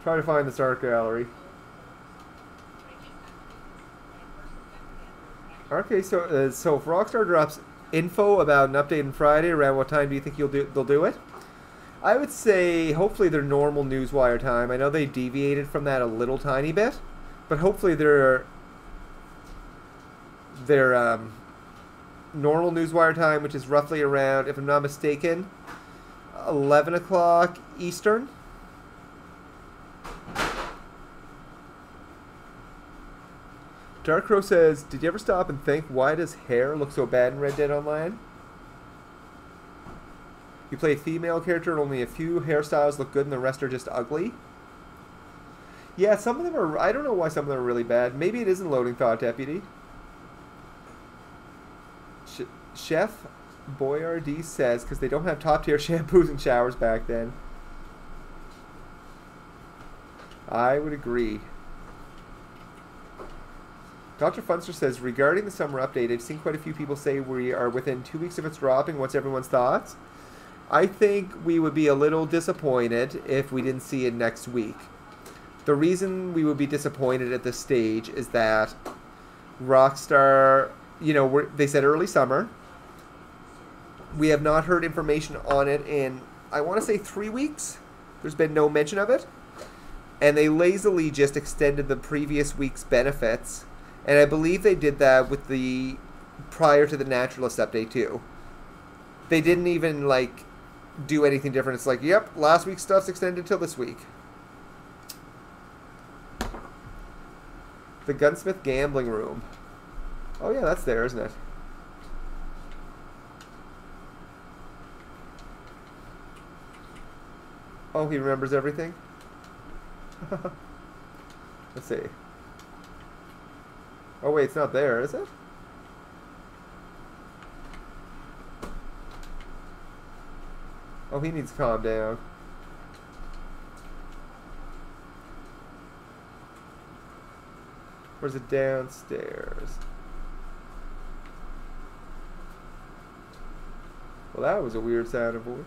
Try to find this art gallery. Okay, so if Rockstar drops info about an update on Friday, around what time do you think they'll do it? I would say hopefully their normal newswire time. I know they deviated from that a little tiny bit, but hopefully their normal newswire time, which is roughly around, if I'm not mistaken, 11 o'clock Eastern. Dark Crow says, did you ever stop and think, why does hair look so bad in Red Dead Online? You play a female character and only a few hairstyles look good and the rest are just ugly? Yeah, some of them are... I don't know why some of them are really bad. Maybe it isn't loading, Thought Deputy. Chef Boyardee says, because they don't have top-tier shampoos and showers back then. I would agree. Dr. Funster says, regarding the summer update, I've seen quite a few people say we are within 2 weeks of its dropping. What's everyone's thoughts? I think we would be a little disappointed if we didn't see it next week. The reason we would be disappointed at this stage is that Rockstar, you know, they said early summer. We have not heard information on it in, I want to say 3 weeks. There's been no mention of it. And they lazily just extended the previous week's benefits. And I believe they did that with the prior to the Naturalist update too. They didn't even like do anything different. It's like, yep, last week's stuff's extended till this week. The Gunsmith Gambling Room. Oh yeah, that's there, isn't it? Oh, he remembers everything? Let's see. Oh wait, it's not there, is it? Oh, he needs to calm down. Where's it? Downstairs? Well, that was a weird sounding voice.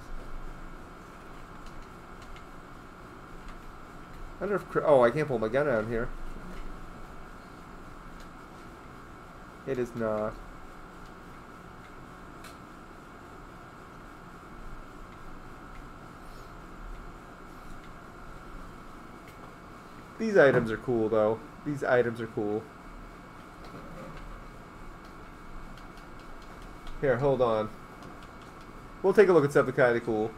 I wonder if... Oh, I can't pull my gun out here. It is not. These items are cool, though. These items are cool. Here, hold on. We'll take a look at something kind of cool.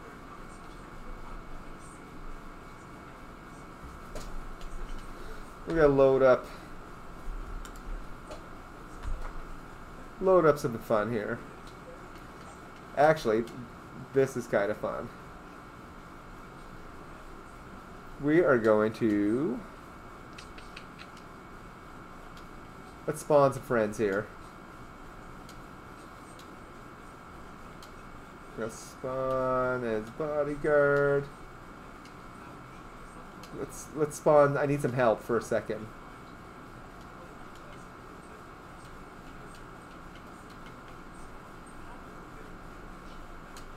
We're gonna load up something fun here. Actually, this is kind of fun. We are going to... Let's spawn some friends here. We're gonna spawn as bodyguard. Let's spawn. I need some help for a second.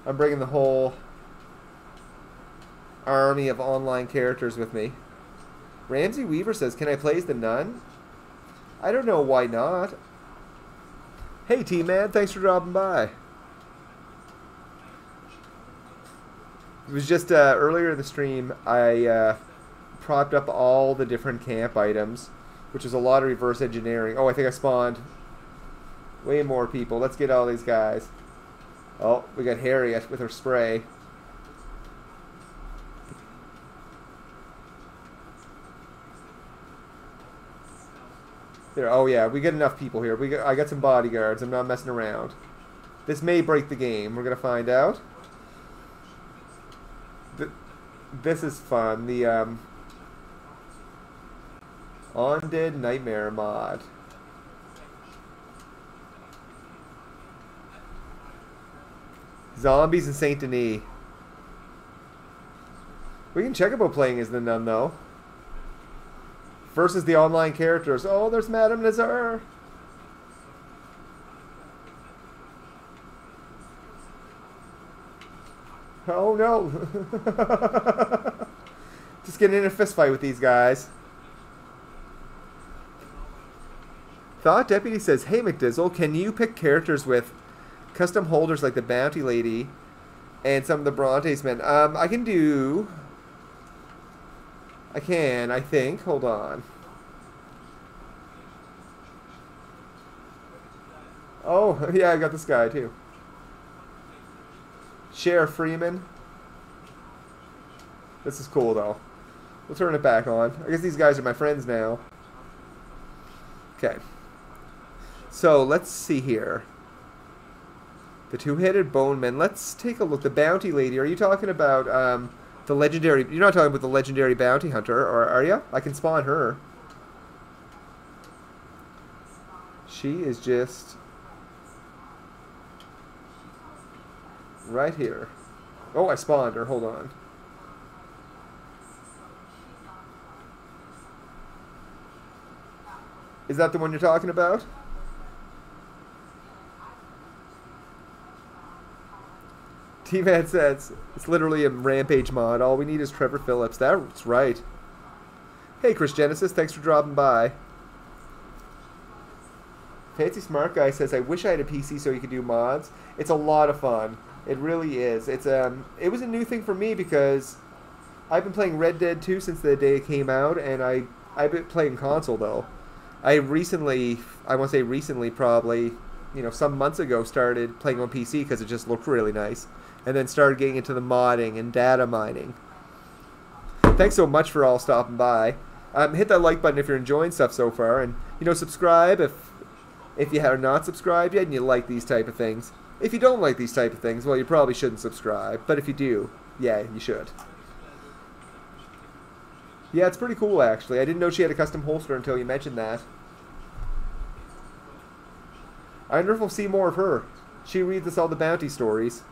I'm bringing the whole army of online characters with me. Ramsey Weaver says, "Can I play as the nun?" I don't know why not. Hey T-Man, thanks for dropping by. It was just earlier in the stream, I propped up all the different camp items, which is a lot of reverse engineering. Oh, I think I spawned way more people. Let's get all these guys. Oh, we got Harriet with her spray. There. Oh yeah, we get enough people here. I got some bodyguards. I'm not messing around. This may break the game. We're gonna find out. This is fun. The Undead Nightmare mod. Zombies in Saint Denis. We can check about playing as the nun though. Versus the online characters. Oh, there's Madame Nazar. Oh no. Just getting in a fist fight with these guys. Thought Deputy says, "Hey McDizzle, can you pick characters with custom holders like the Bounty Lady and some of the Brontes men?" I can do... I can, I think. Hold on. Oh, yeah, I got this guy too. Sheriff Freeman. This is cool though. We'll turn it back on. I guess these guys are my friends now. Okay. So, let's see here. The two-headed bone men. Let's take a look. The Bounty Lady. Are you talking about the legendary... You're not talking about the legendary bounty hunter, or are you? I can spawn her. She is just... right here. Oh, I spawned her. Hold on. Is that the one you're talking about? T-Man says, it's literally a Rampage mod. All we need is Trevor Phillips. That's right. Hey, Chris Genesis, thanks for dropping by. Fancy Smart Guy says, I wish I had a PC so you could do mods. It's a lot of fun. It really is. It was a new thing for me because I've been playing Red Dead 2 since the day it came out, and I've been playing console, though. I recently, I want to say recently probably, you know, some months ago started playing on PC because it just looked really nice. And then started getting into the modding and data mining. Thanks so much for all stopping by. Hit that like button if you're enjoying stuff so far, and you know, subscribe if you have not subscribed yet and you like these type of things. If you don't like these type of things, well, you probably shouldn't subscribe. But if you do, yeah, you should. Yeah, it's pretty cool actually. I didn't know she had a custom holster until you mentioned that. I wonder if we'll see more of her. She reads us all the bounty stories.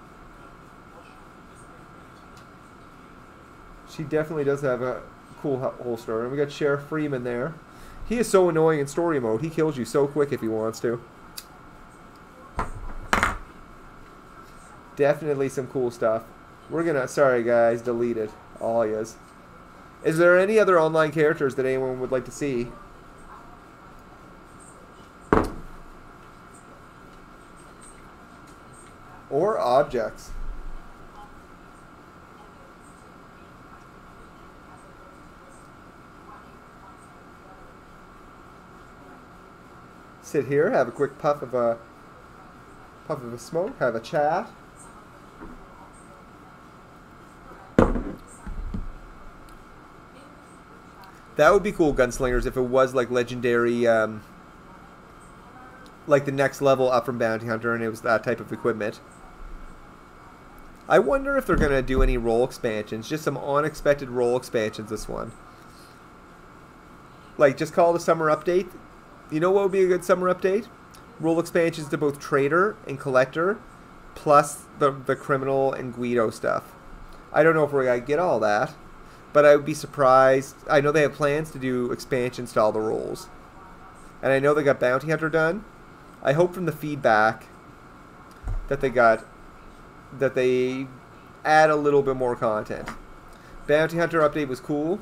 She definitely does have a cool whole story. And we got Sheriff Freeman there. He is so annoying in story mode. He kills you so quick if he wants to. Definitely some cool stuff. We're gonna, sorry guys, delete it. All is. Is there any other online characters that anyone would like to see? Or objects? Sit here, have a quick puff of a smoke, have a chat. That would be cool, Gunslingers, if it was like legendary, like the next level up from Bounty Hunter, and it was that type of equipment. I wonder if they're going to do any role expansions, just some unexpected role expansions this one. Like, just call it a summer update. You know what would be a good summer update? Role expansions to both Trader and Collector, plus the Criminal and Guido stuff. I don't know if we're going to get all that, but I would be surprised. I know they have plans to do expansions to all the roles. And I know they got Bounty Hunter done. I hope from the feedback that they got, that they add a little bit more content. Bounty Hunter update was cool,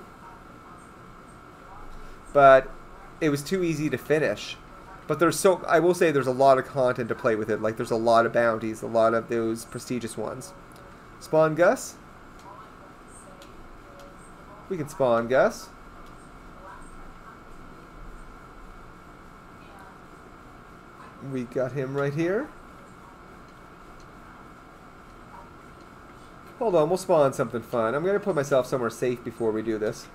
but it was too easy to finish. But there's so, I will say there's a lot of content to play with it. Like there's a lot of bounties, a lot of those prestigious ones. Spawn Gus. We can spawn Gus. We got him right here. Hold on, we'll spawn something fun. I'm going to put myself somewhere safe before we do this.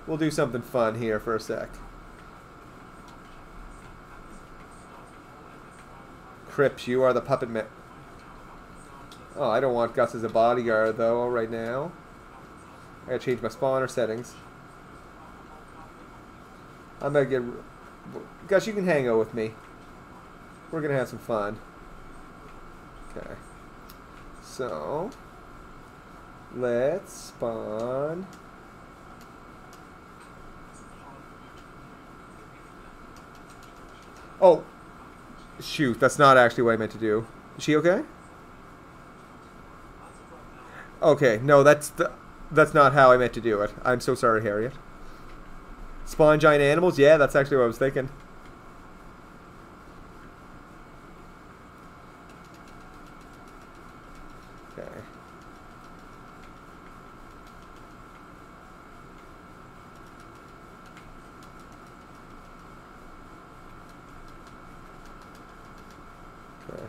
We'll do something fun here for a sec. Crips, you are the puppet man. Oh, I don't want Gus as a bodyguard, though, right now. I gotta change my spawner settings. I'm gonna get... Gus, you can hang out with me. We're gonna have some fun. Okay. So... let's spawn... Oh! Shoot, that's not actually what I meant to do. Is she okay? Okay, no, that's not how I meant to do it. I'm so sorry, Harriet. Spawn giant animals? Yeah, that's actually what I was thinking. Okay. Okay.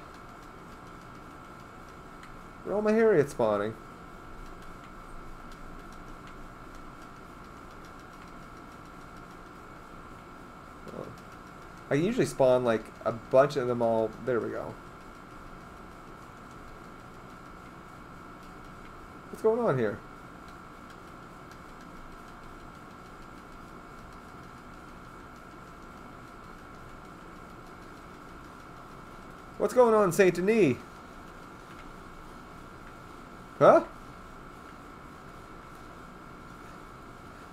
Where are all my Harriet spawning? I usually spawn like a bunch of them all. There we go. What's going on here? What's going on in Saint Denis? Huh?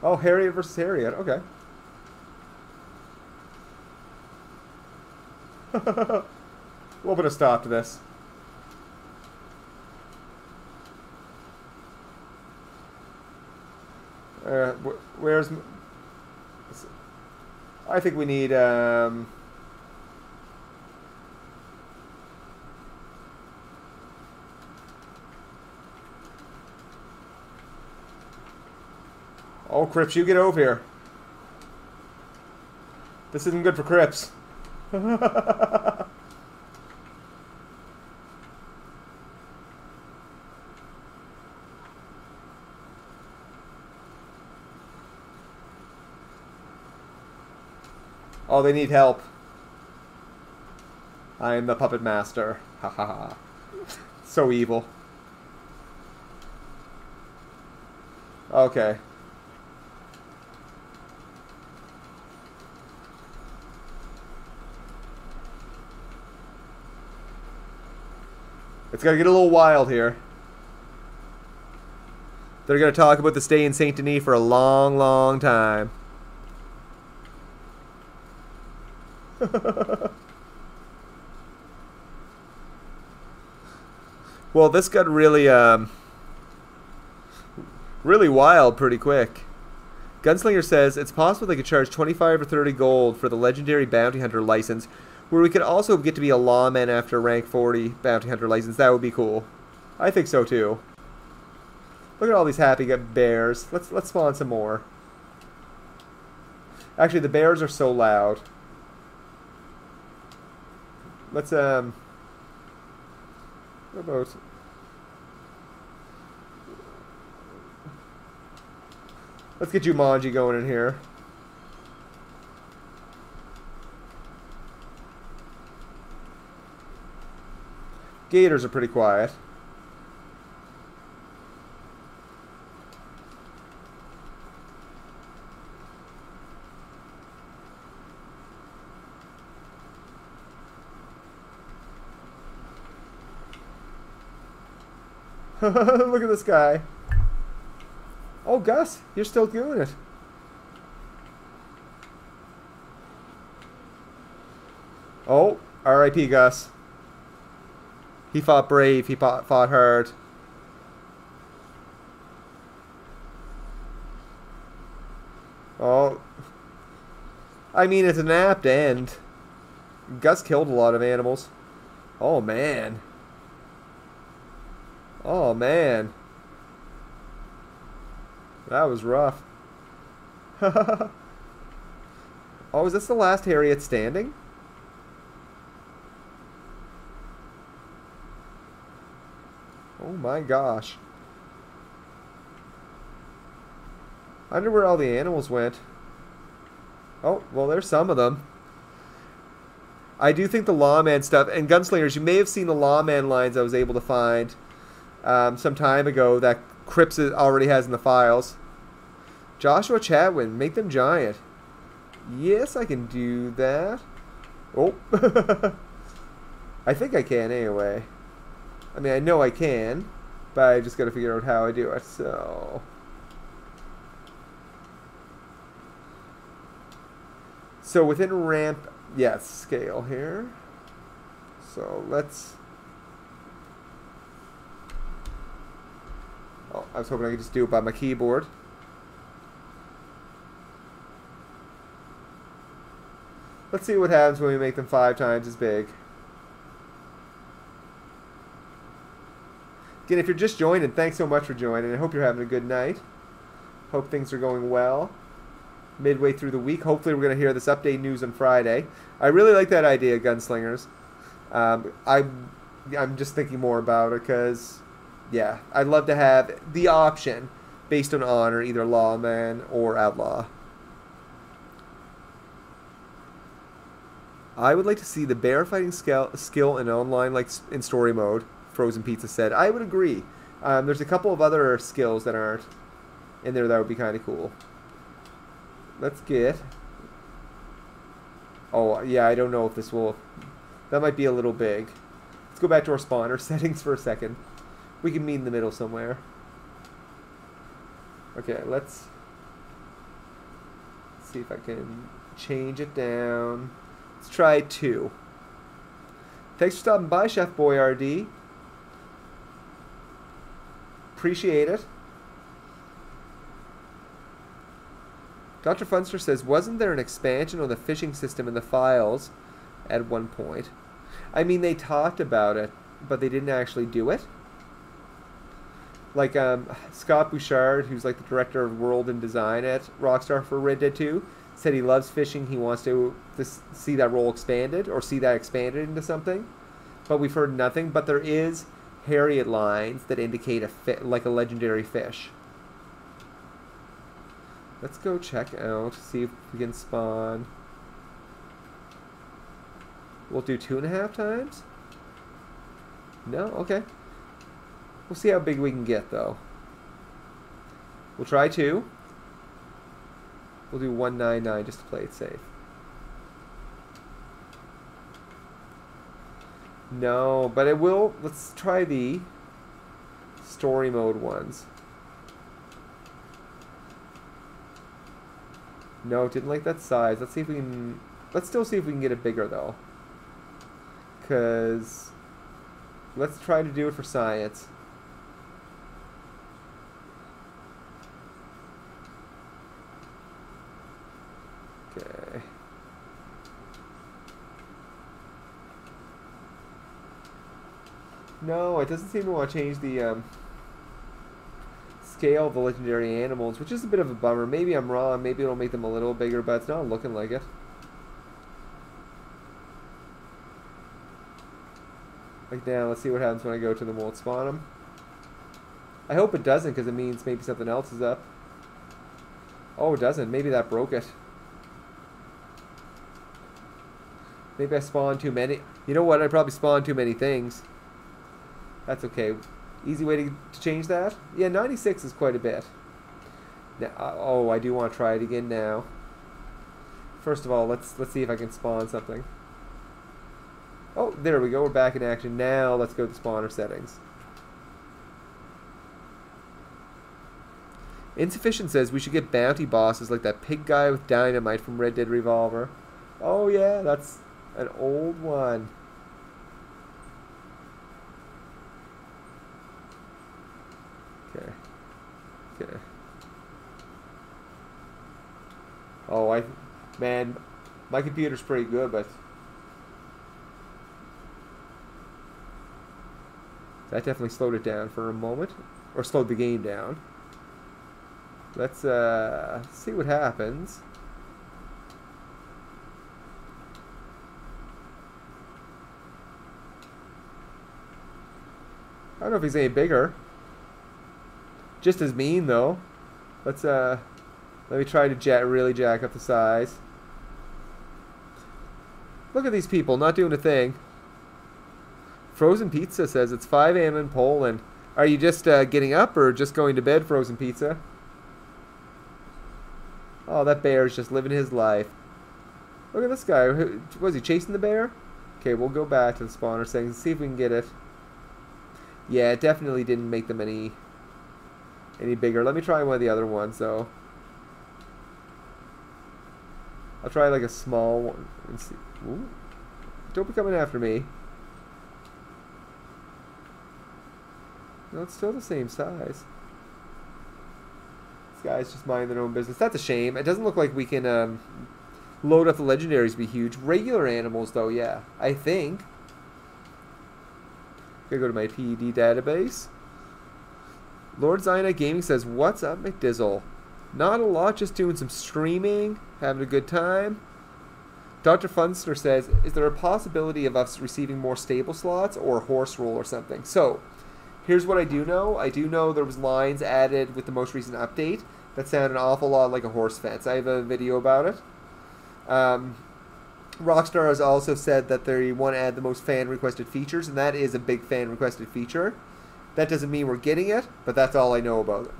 Oh, Harriet versus Harriet. Okay. We'll put a stop to this. Where's... I think we need... Oh, Crips, you get over here. This isn't good for Crips. Oh, they need help. I am the puppet master. Ha ha ha. So evil. Okay. It's gonna get a little wild here. They're gonna talk about the stay in Saint Denis for a long, long time. Well, this got really, really wild pretty quick. Gunslinger says it's possible they could charge 25 or 30 gold for the legendary bounty hunter license, where we could also get to be a lawman after a rank 40 bounty hunter license. That would be cool. I think so too. Look at all these happy bears. Let's spawn some more. Actually, the bears are so loud. Let's what about? Let's get Jumanji going in here. Gators are pretty quiet. Look at this guy. Oh, Gus, you're still doing it. Oh, R.I.P. Gus. He fought brave. He fought hard. Oh. I mean, it's an apt end. Gus killed a lot of animals. Oh, man. Oh, man. That was rough. Oh, is this the last Harriet standing? Oh my gosh. I wonder where all the animals went. Oh, well, there's some of them. I do think the lawman stuff, and Gunslingers, you may have seen the lawman lines I was able to find some time ago that Cripps already has in the files. Joshua Chatwin, make them giant. Yes, I can do that. Oh. I think I can anyway. I mean, I know I can, but I just got to figure out how I do it, so... So within ramp, yes, scale here. So let's... Oh, I was hoping I could just do it by my keyboard. Let's see what happens when we make them 5 times as big. Again, if you're just joining, thanks so much for joining. I hope you're having a good night. Hope things are going well. Midway through the week. Hopefully we're going to hear this update news on Friday. I really like that idea, Gunslingers. I'm just thinking more about it because, yeah, I'd love to have the option based on honor, either lawman or outlaw. I would like to see the bear fighting skill in online, like in story mode, Frozen Pizza said. I would agree. There's a couple of other skills that aren't in there that would be kind of cool. Let's get... Oh, yeah, I don't know if this will... That might be a little big. Let's go back to our spawner settings for a second. We can meet in the middle somewhere. Okay, let's see if I can change it down. Let's try 2. Thanks for stopping by, Chef Boyardee. Appreciate it. Dr. Funster says, wasn't there an expansion on the fishing system in the files at one point? I mean, they talked about it, but they didn't actually do it. Like, Scott Bouchard, who's like the director of world and design at Rockstar for Red Dead 2, said he loves fishing. He wants to see that role expanded, or see that expanded into something. But we've heard nothing. But there is Harriet lines that indicate like a legendary fish. Let's go check out, see if we can spawn. We'll do 2.5 times? No? Okay. We'll see how big we can get, though. We'll try 2. We'll do 199 just to play it safe. No, but it will. Let's try the story mode ones. No, didn't like that size. Let's see if we can... Let's still see if we can get it bigger, though. Because... Let's try to do it for science. Okay. No, it doesn't seem to want to change the scale of the legendary animals, which is a bit of a bummer. Maybe I'm wrong. Maybe it'll make them a little bigger, but it's not looking like it. Like now, let's see what happens when I go to them. Will it spawn them? I hope it doesn't, because it means maybe something else is up. Oh, it doesn't. Maybe that broke it. Maybe I spawned too many. You know what? I probably spawned too many things. That's okay. Easy way to change that? Yeah, 96 is quite a bit. Now, oh, I do want to try it again now. First of all, let's see if I can spawn something. Oh, there we go. We're back in action. Now let's go to spawner settings. Insufficient says we should get bounty bosses like that pig guy with dynamite from Red Dead Revolver. Oh yeah, that's an old one. Okay. Okay. Oh, man, my computer's pretty good, but that definitely slowed it down for a moment, or slowed the game down. Let's see what happens. I don't know if he's any bigger. Just as mean though. Let's let me try to really jack up the size. Look at these people not doing a thing. Frozen Pizza says it's 5 a.m. in Poland. Are you just getting up or just going to bed, Frozen Pizza? Oh, that bear is just living his life. Look at this guy. Was he chasing the bear? Okay, we'll go back to the spawner settings and see if we can get it. Yeah, it definitely didn't make them any bigger. Let me try one of the other ones, though. I'll try like a small one and see. Ooh. Don't be coming after me. No, it's still the same size. These guys just mind their own business. That's a shame. It doesn't look like we can load up the legendaries to be huge. Regular animals, though, yeah. I think. Gotta go to my PED database. Lord Zionite Gaming says, "What's up, McDizzle? Not a lot, just doing some streaming, having a good time." Dr. Funster says, "Is there a possibility of us receiving more stable slots or a horse roll or something?" So, here's what I do know. I do know there was lines added with the most recent update that sound an awful lot like a horse fence. I have a video about it. Rockstar has also said that they want to add the most fan-requested features, and that is a big fan-requested feature. That doesn't mean we're getting it, but that's all I know about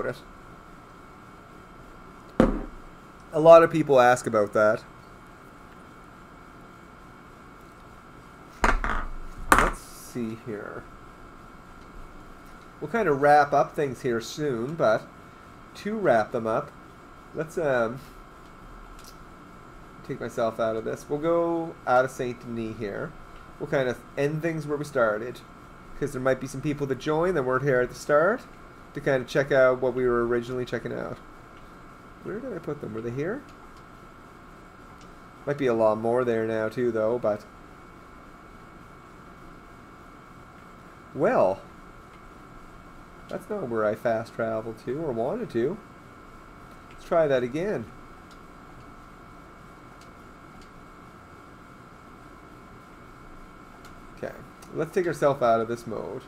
it. A lot of people ask about that. Let's see here. We'll kind of wrap up things here soon, but to wrap them up, let's take myself out of this. We'll go out of Saint Denis here. We'll kind of end things where we started, because there might be some people that join that weren't here at the start to kind of check out what we were originally checking out. Where did I put them? Were they here? Might be a lot more there now too, though, but well, that's not where I fast traveled to or wanted to. Let's try that again. Okay, let's take ourselves out of this mode.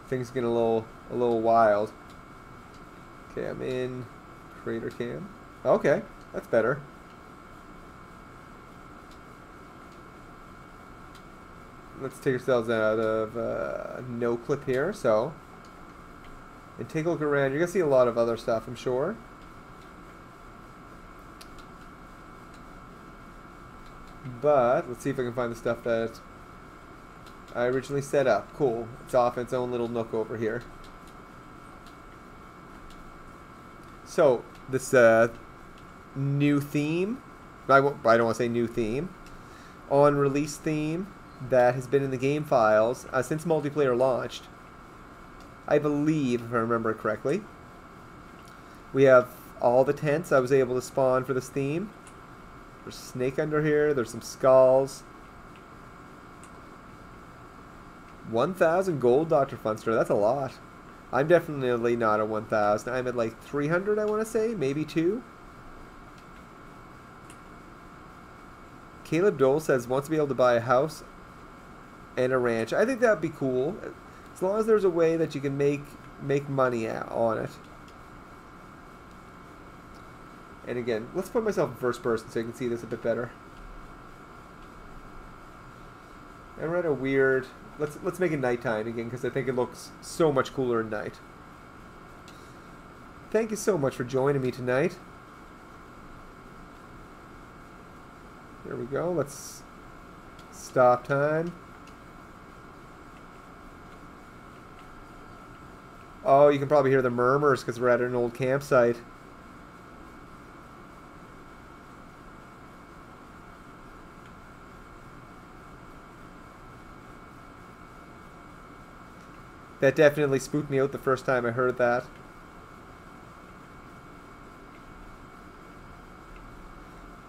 Things get a little wild. Okay, I'm in Crater Cam. Okay, that's better. Let's take ourselves out of no clip here, so. And take a look around. You're going to see a lot of other stuff, I'm sure. But let's see if I can find the stuff that I originally set up. Cool. It's off its own little nook over here. So this new theme, I don't want to say new theme, Unreleased theme that has been in the game files since multiplayer launched. I believe, if I remember it correctly. We have all the tents I was able to spawn for this theme. There's a snake under here. There's some skulls. 1,000 gold, Dr. Funster. That's a lot. I'm definitely not at 1,000. I'm at like 300, I want to say. Maybe 2. Caleb Dole says wants to be able to buy a house and a ranch. I think that would be cool. As long as there's a way that you can make money on it. And again, let's put myself in first person so you can see this a bit better. And we're at a weird... Let's make it nighttime again because I think it looks so much cooler at night. Thank you so much for joining me tonight. There we go. Let's stop time. Oh, you can probably hear the murmurs because we're at an old campsite. That definitely spooked me out the first time I heard that.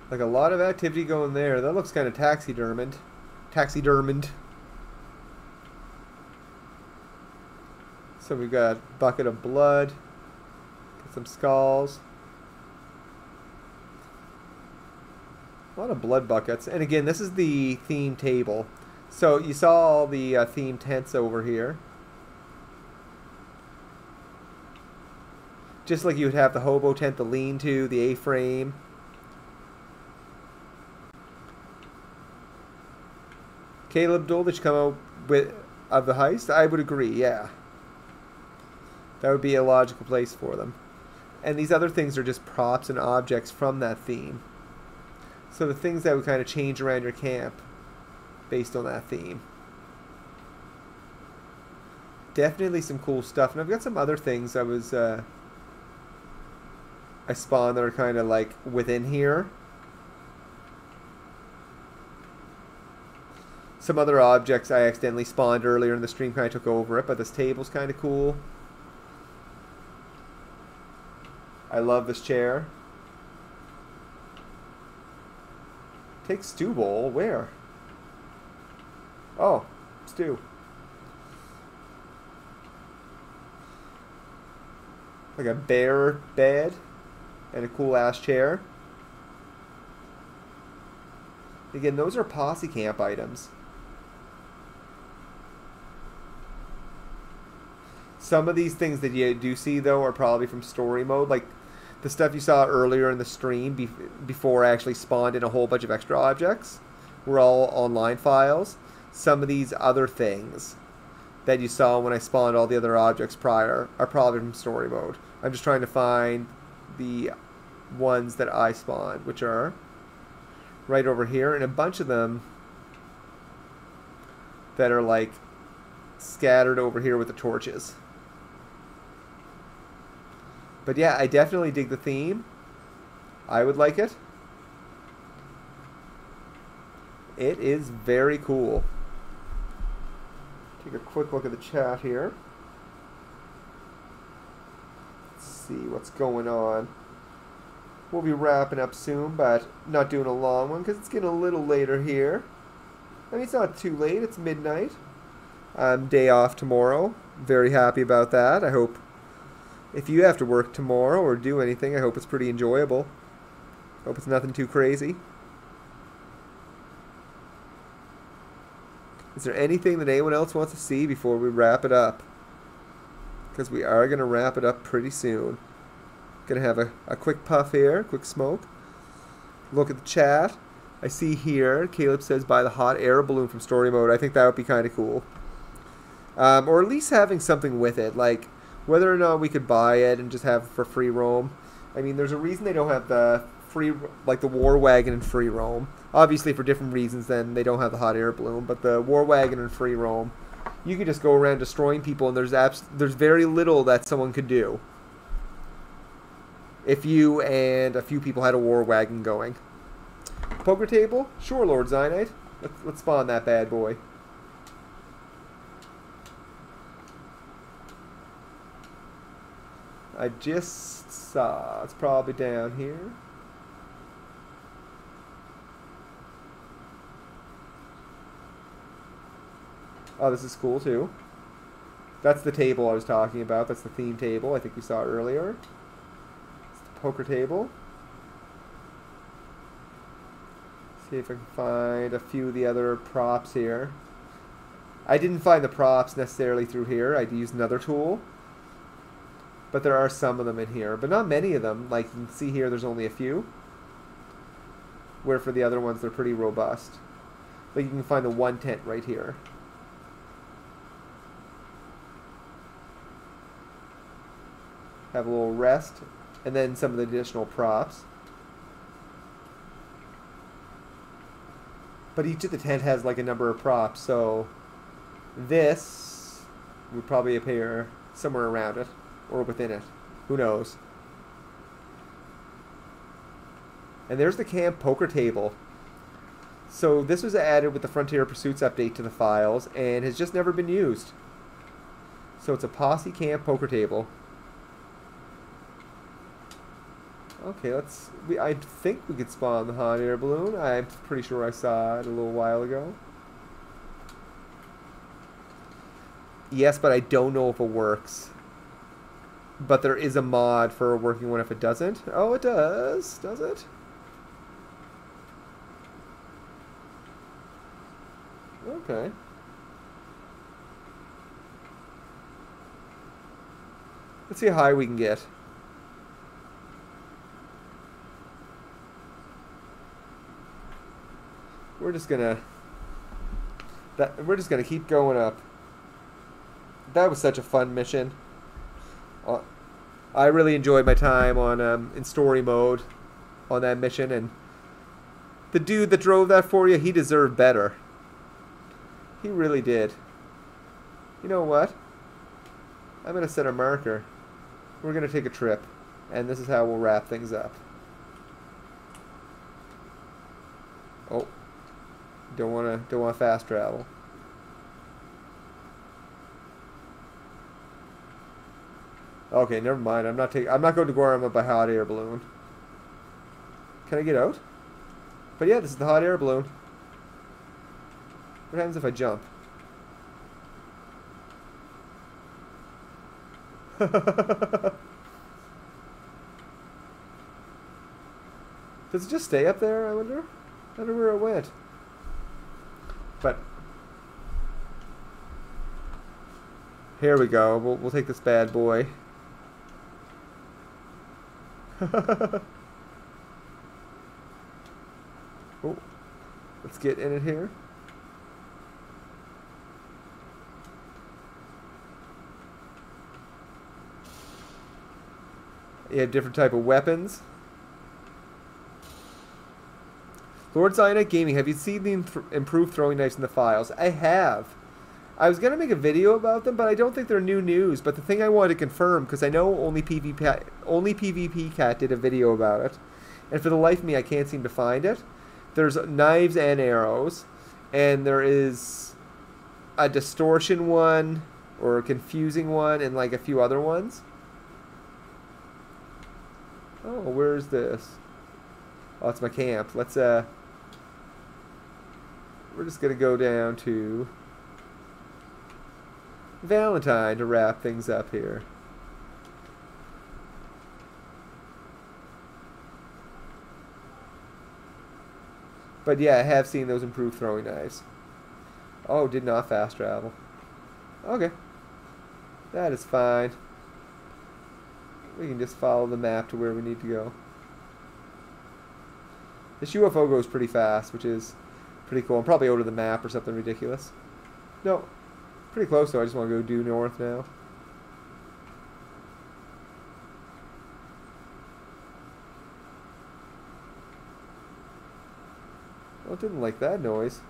Like a lot of activity going there. That looks kind of taxidermed. Taxidermed. So we've got a bucket of blood. Get some skulls. A lot of blood buckets. And again, this is the theme table. So you saw all the theme tents over here. Just like you would have the hobo tent, the lean-to, the A-frame. Caleb Dole, did you come out with of the heist? I would agree, yeah. That would be a logical place for them. And these other things are just props and objects from that theme. So the things that would kind of change around your camp based on that theme. Definitely some cool stuff. And I've got some other things I spawned that are kind of like within here. Some other objects I accidentally spawned earlier in the stream kind of took over it, but this table's kind of cool. I love this chair. Take stew bowl. Where? Oh, stew. Like a bear bed. And a cool ass chair. Again, those are posse camp items. Some of these things that you do see though are probably from story mode, like the stuff you saw earlier in the stream before I actually spawned in a whole bunch of extra objects were all online files. Some of these other things that you saw when I spawned all the other objects prior are probably from story mode. I'm just trying to find the ones that I spawned, which are right over here, and a bunch of them that are like scattered over here with the torches. But yeah, I definitely dig the theme. I would like it. It is very cool. Take a quick look at the chat here. Let's see what's going on. We'll be wrapping up soon, but not doing a long one because it's getting a little later here. I mean, it's not too late. It's midnight. Day off tomorrow. Very happy about that. I hope if you have to work tomorrow or do anything, I hope it's pretty enjoyable. Hope it's nothing too crazy. Is there anything that anyone else wants to see before we wrap it up? Because we are going to wrap it up pretty soon. Going to have a quick puff here, quick smoke. Look at the chat. I see here, Caleb says buy the hot air balloon from story mode. I think that would be kind of cool. Or at least having something with it, like whether or not we could buy it and just have it for free roam. I mean, there's a reason they don't have the free, like the War Wagon and Free Roam. Obviously, for different reasons, then they don't have the hot air balloon. But the War Wagon and Free Roam, you can just go around destroying people, and there's very little that someone could do if you and a few people had a War Wagon going. Poker table? Sure, Lord Zionite. Let's spawn that bad boy. I just saw. It's probably down here. Oh, this is cool too. That's the table I was talking about. That's the theme table I think we saw earlier. It's the poker table. See if I can find a few of the other props here. I didn't find the props necessarily through here. I used another tool. But there are some of them in here. But not many of them. Like you can see here, there's only a few. Where for the other ones, they're pretty robust. Like you can find the one tent right here. Have a little rest. And then some of the additional props. But each of the tent has like a number of props. So this would probably appear somewhere around it. Or within it. Who knows? And there's the camp poker table. So this was added with the Frontier Pursuits update to the files and has just never been used. So it's a posse camp poker table. Okay, I think we could spawn the hot air balloon. I'm pretty sure I saw it a little while ago. Yes, but I don't know if it works. But there is a mod for a working one if it doesn't. Oh, it does. Does it? Okay. Let's see how high we can get. We're just gonna keep going up. That was such a fun mission. I really enjoyed my time on in story mode on that mission, and the dude that drove that for you, he deserved better. He really did. You know what? I'm gonna set a marker. We're gonna take a trip, and this is how we'll wrap things up. Oh, don't wanna fast travel. Okay, never mind. I'm not going to Guarma by hot air balloon. Can I get out? But yeah, this is the hot air balloon. What happens if I jump? Does it just stay up there, I wonder? I wonder where it went. But here we go. We'll take this bad boy. Oh, let's get in it here. You have different type of weapons. Lord Zionite Gaming, have you seen the improved throwing knives in the files? I have. I was going to make a video about them, but I don't think they're new news. But the thing I wanted to confirm, because I know only PvP Cat did a video about it, and for the life of me, I can't seem to find it. There's knives and arrows, and there is a distortion one, or a confusing one, and like a few other ones. Oh, where's this? Oh, it's my camp. Let's, we're just going to go down to Valentine to wrap things up here. But yeah, I have seen those improved throwing knives. Oh, did not fast travel. Okay. That is fine. We can just follow the map to where we need to go. This UFO goes pretty fast, which is pretty cool. I'm probably out of the map or something ridiculous. No. Pretty close though. I just want to go due north now. didn't like that noise.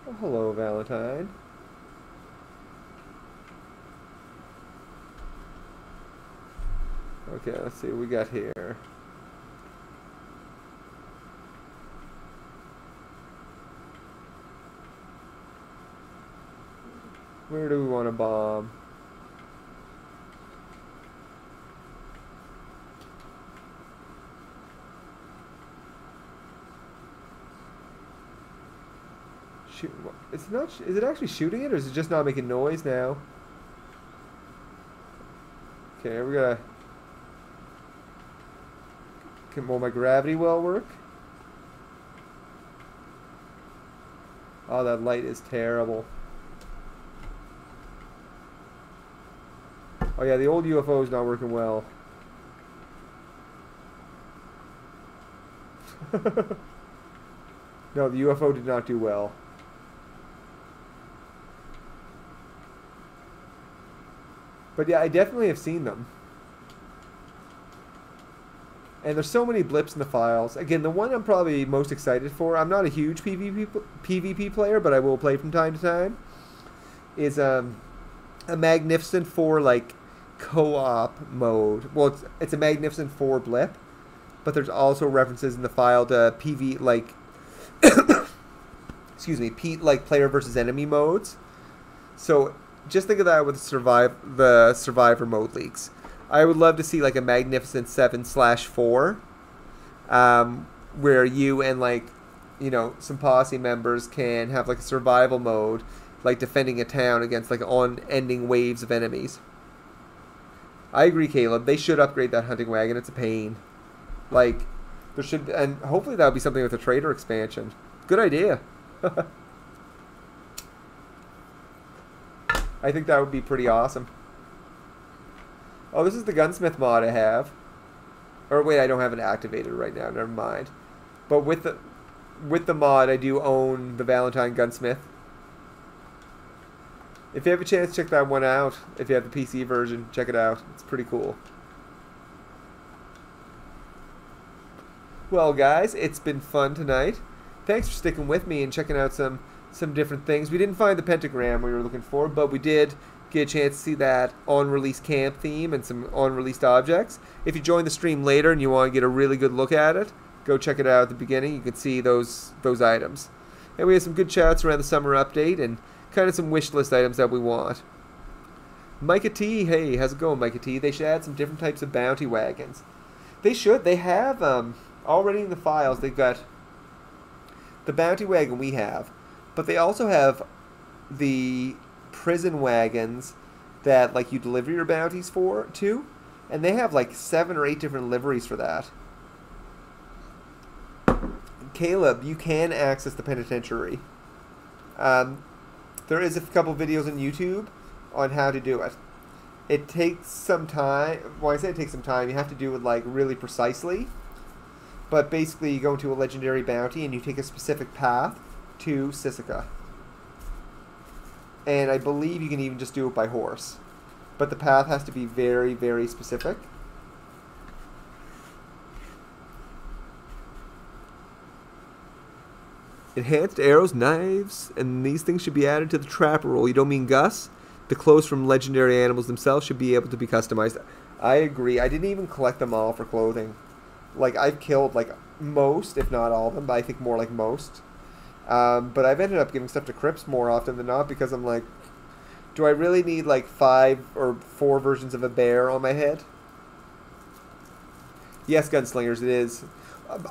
Oh, hello, Valentine. Okay, let's see what we got here. Where do we want to bomb? Shoot, it's not. Is it actually shooting it, or is it just not making noise now? Okay, we gotta. Will my gravity well work? Oh, that light is terrible. Oh yeah, the old UFO is not working well. No, the UFO did not do well. But yeah, I definitely have seen them. And there's so many blips in the files. Again, the one I'm probably most excited for, I'm not a huge PvP player, but I will play from time to time, is a Magnificent 4 like co-op mode. Well, it's a Magnificent 4 blip, but there's also references in the file to PV like excuse me, like player versus enemy modes. So just think of that with the survivor mode leaks. I would love to see like a Magnificent 7/4, where you and like, you know, some posse members can have like a survival mode, like defending a town against like unending waves of enemies. I agree, Caleb. They should upgrade that hunting wagon. It's a pain. Like, there should, and hopefully that would be something with a trader expansion. Good idea. I think that would be pretty awesome. Oh, this is the gunsmith mod I have. Or wait, I don't have it activated right now. Never mind. But with the mod, I do own the Valentine gunsmith. If you have a chance, check that one out. If you have the PC version, check it out. It's pretty cool. Well, guys, it's been fun tonight. Thanks for sticking with me and checking out some different things. We didn't find the pentagram we were looking for, but we did get a chance to see that unreleased camp theme and some unreleased objects. If you join the stream later and you want to get a really good look at it, go check it out at the beginning. You can see those items. And we have some good chats around the summer update and kind of some wish list items that we want. Micah T, hey, how's it going, Micah T? They should add some different types of bounty wagons. They should. They have already in the files. They've got the bounty wagon we have, but they also have the prison wagons that like you deliver your bounties to, and they have like 7 or 8 different liveries for that. Caleb, you can access the penitentiary. There is a couple videos on YouTube on how to do it. It takes some time. Well, I say it takes some time. You have to do it like really precisely. But basically, you go into a legendary bounty and you take a specific path to Sisika. And I believe you can even just do it by horse. But the path has to be very, very specific. Enhanced arrows, knives, and these things should be added to the trapper roll. You don't mean Gus? The clothes from legendary animals themselves should be able to be customized. I agree. I didn't even collect them all for clothing. Like, I've killed, like, most, if not all of them, but I think more like most. But I've ended up giving stuff to Crips more often than not because I'm like, do I really need, like, 5 or 4 versions of a bear on my head? Yes, Gunslingers, it is.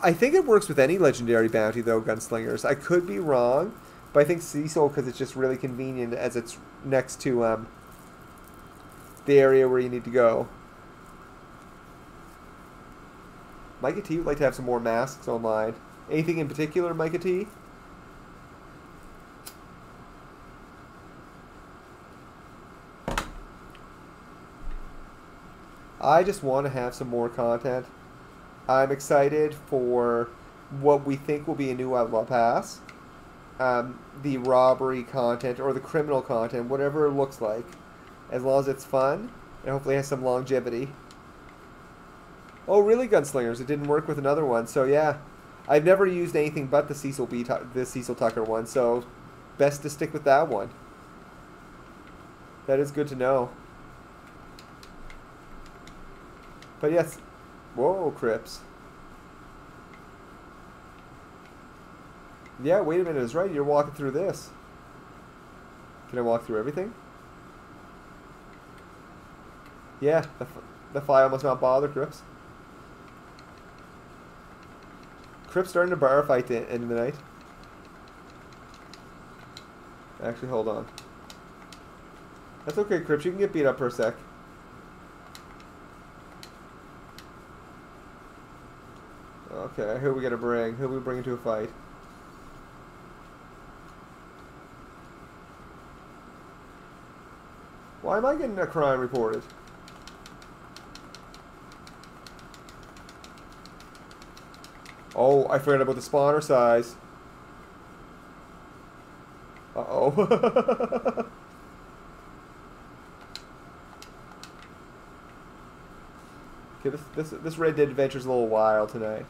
I think it works with any legendary bounty, though, Gunslingers. I could be wrong, but I think Cecil, because it's just really convenient as it's next to the area where you need to go. Micah T would like to have some more masks online. Anything in particular, Micah T? I just want to have some more content. I'm excited for what we think will be a new Outlaw Pass. The robbery content or the criminal content, whatever it looks like. As long as it's fun and hopefully has some longevity. Oh, really, Gunslingers? It didn't work with another one, so yeah. I've never used anything but the Cecil Tucker one, so best to stick with that one. That is good to know. But yes, whoa, Crips. Yeah, wait a minute, it's right. You're walking through this. Can I walk through everything? Yeah, the file must not bother Crips. Crips starting a bar fight to end of the night. Actually, hold on. That's okay, Crips. You can get beat up for a sec. Okay, who are we gonna bring? Who are we bringing to a fight? Why am I getting a crime reported? Oh, I forgot about the spawner size. Uh-oh. Okay, this Red Dead Adventure's a little wild tonight.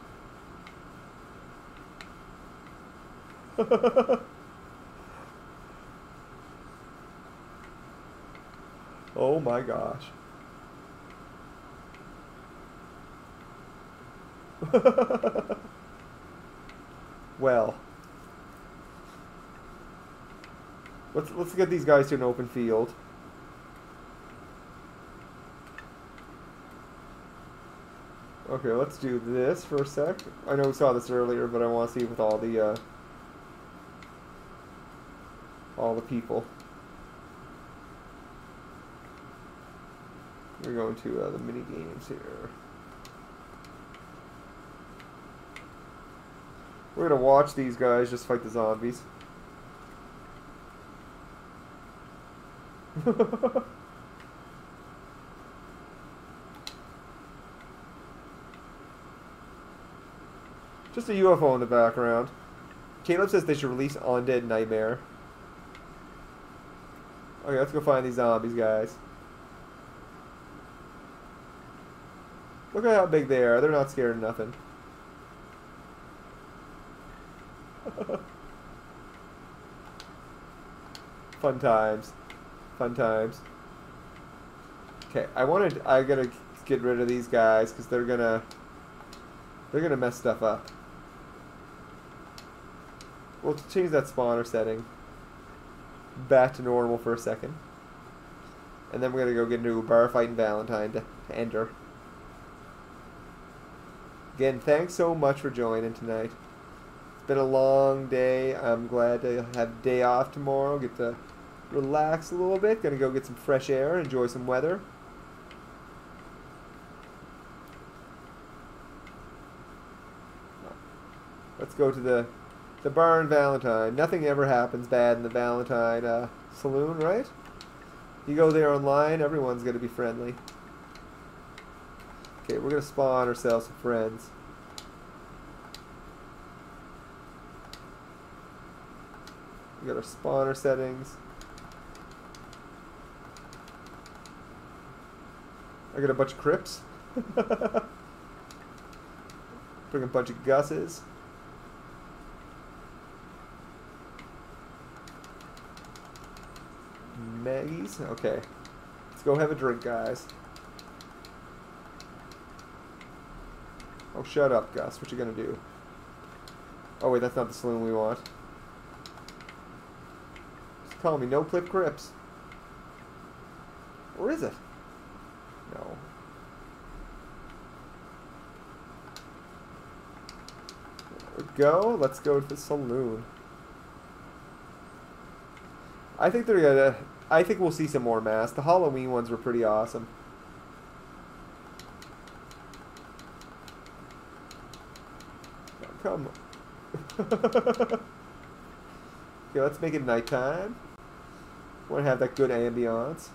Oh my gosh. Well, let's get these guys to an open field. Okay, let's do this for a sec. I know we saw this earlier, but I want to see it with all the people. We're going to the mini games here. We're gonna watch these guys just fight the zombies. Just a UFO in the background. Caleb says they should release Undead Nightmare. Okay, let's go find these zombies, guys. Look at how big they are. They're not scared of nothing. Fun times. Fun times. Okay, I gotta get rid of these guys because they're gonna mess stuff up. We'll change that spawner setting back to normal for a second. And then we're gonna go get into a bar fight in Valentine to enter. Again, thanks so much for joining tonight. It's been a long day. I'm glad to have a day off tomorrow. Get to relax a little bit. Gonna go get some fresh air, enjoy some weather. Let's go to the bar in Valentine. Nothing ever happens bad in the Valentine saloon, right? You go there online, everyone's gonna be friendly. Okay, we're gonna spawn ourselves some friends. We got our spawner settings. I got a bunch of Crips. Bring a bunch of Gusses. Maggies. Okay. Let's go have a drink, guys. Oh, shut up, Gus. What you gonna do? Oh, wait, that's not the saloon we want. Just call me No Clip Crips. Or is it? No. There we go. Let's go to the saloon. I think they're gonna... I think we'll see some more masks. The Halloween ones were pretty awesome. Come on. Okay, let's make it nighttime. Want to have that good ambiance.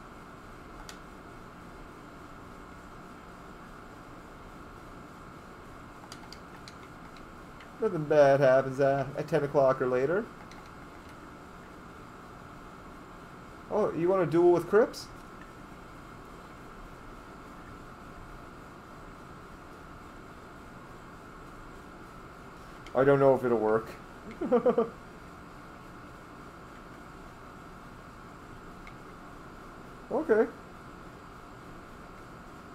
Nothing bad happens at 10 o'clock or later. Oh, you want to duel with Crips? I don't know if it'll work. Okay.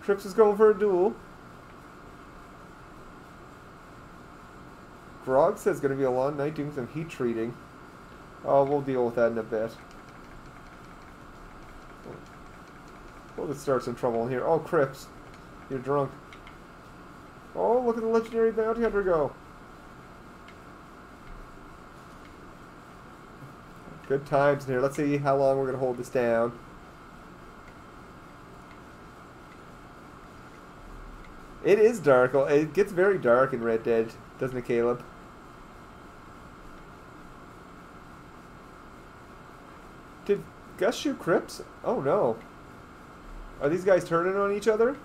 Trips is going for a duel. Grog says it's going to be a long night doing some heat treating. Oh, we'll deal with that in a bit. We'll just start some trouble in here. Oh, Crips. You're drunk. Oh, look at the legendary bounty hunter go. Good times in here. Let's see how long we're going to hold this down. It is dark. It gets very dark in Red Dead, doesn't it, Caleb? Did Gus shoot Crips? Oh no. Are these guys turning on each other?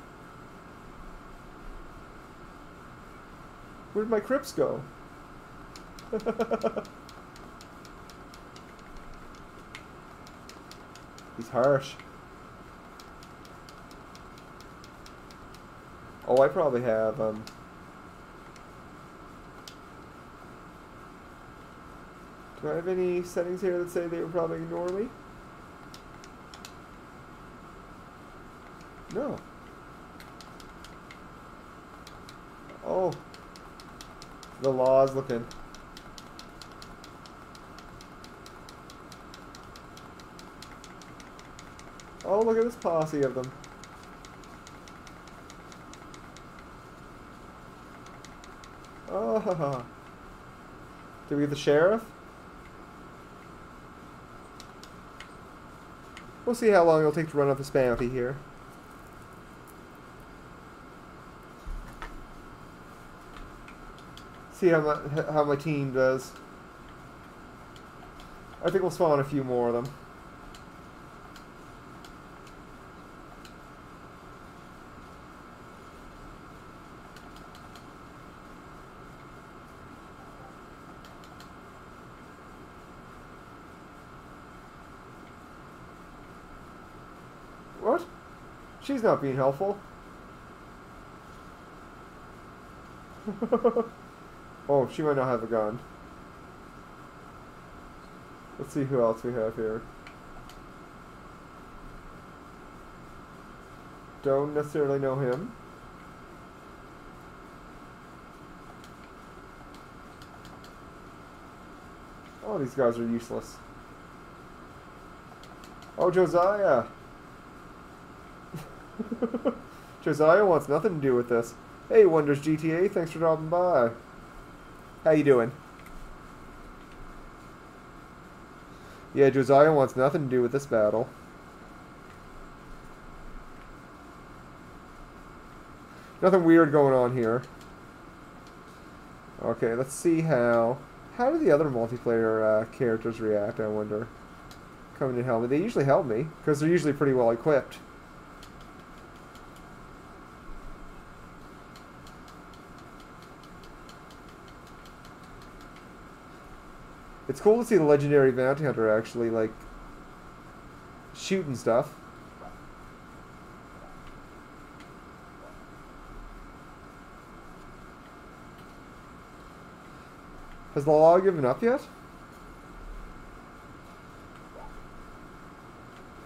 Where'd my Crips go? He's harsh. Oh, I probably have, Do I have any settings here that say they would probably ignore me? No. Oh. The law's looking. Oh, look at this posse of them. Oh. Did we get the sheriff? We'll see how long it'll take to run up this bounty here. See how my team does. I think we'll spawn a few more of them. What? She's not being helpful. Oh, she might not have a gun. Let's see who else we have here. Don't necessarily know him. Oh, these guys are useless. Oh, Josiah! Josiah wants nothing to do with this. Hey, Wonders GTA, thanks for dropping by. How you doing? Yeah, Josiah wants nothing to do with this battle. Nothing weird going on here. Okay, let's see how do the other multiplayer characters react, I wonder. Coming to help me. They usually help me, because they're usually pretty well equipped. It's cool to see the legendary bounty hunter actually, like, shooting stuff. Has the law given up yet?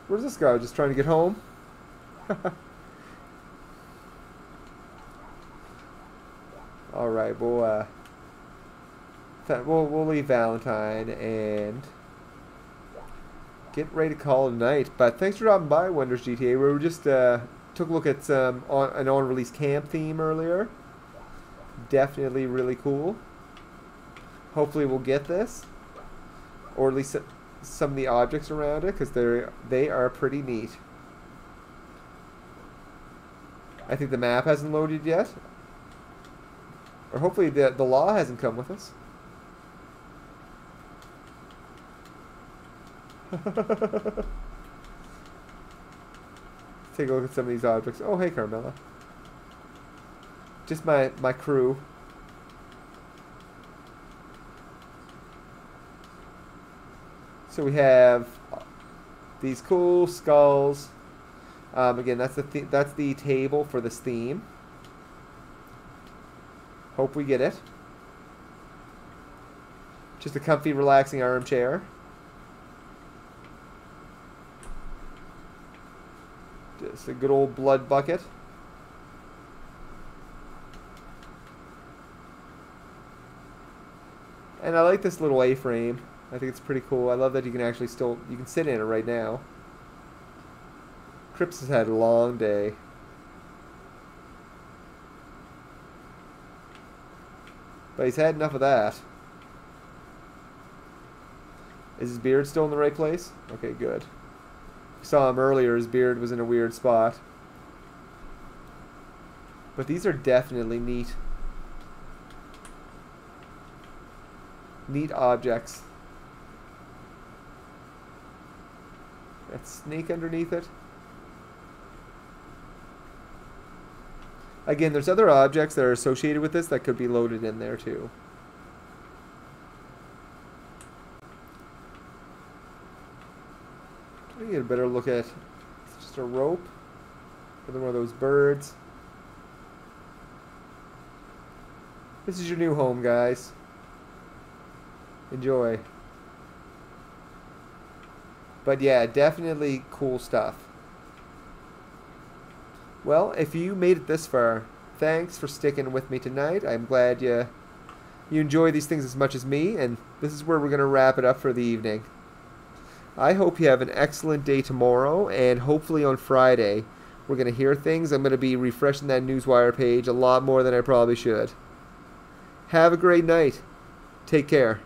Where's this guy? Just trying to get home? Alright, we'll leave Valentine and get ready to call it a night. But thanks for dropping by, Wonders GTA. We just took a look at an unreleased camp theme earlier. Definitely really cool. Hopefully we'll get this, or at least some of the objects around it, because they are pretty neat. I think the map hasn't loaded yet, or hopefully the law hasn't come with us. Take a look at some of these objects. Oh, hey, Carmela. Just my crew. So we have these cool skulls. Again, that's the table for this theme. Hope we get it. Just a comfy, relaxing armchair. Just a good old blood bucket. And I like this little A-frame. I think it's pretty cool. I love that you can actually you can sit in it right now. Cripps has had a long day. But he's had enough of that. Is his beard still in the right place? Okay, good. We saw him earlier, his beard was in a weird spot. But these are definitely neat. Neat objects. That snake underneath it. Again, there's other objects that are associated with this that could be loaded in there too. Let me get a better look at. It's just a rope. Another one of those birds. This is your new home, guys. Enjoy. But yeah, definitely cool stuff. Well, if you made it this far, thanks for sticking with me tonight. I'm glad you enjoy these things as much as me, and this is where we're going to wrap it up for the evening. I hope you have an excellent day tomorrow, and hopefully on Friday we're going to hear things. I'm going to be refreshing that Newswire page a lot more than I probably should. Have a great night. Take care.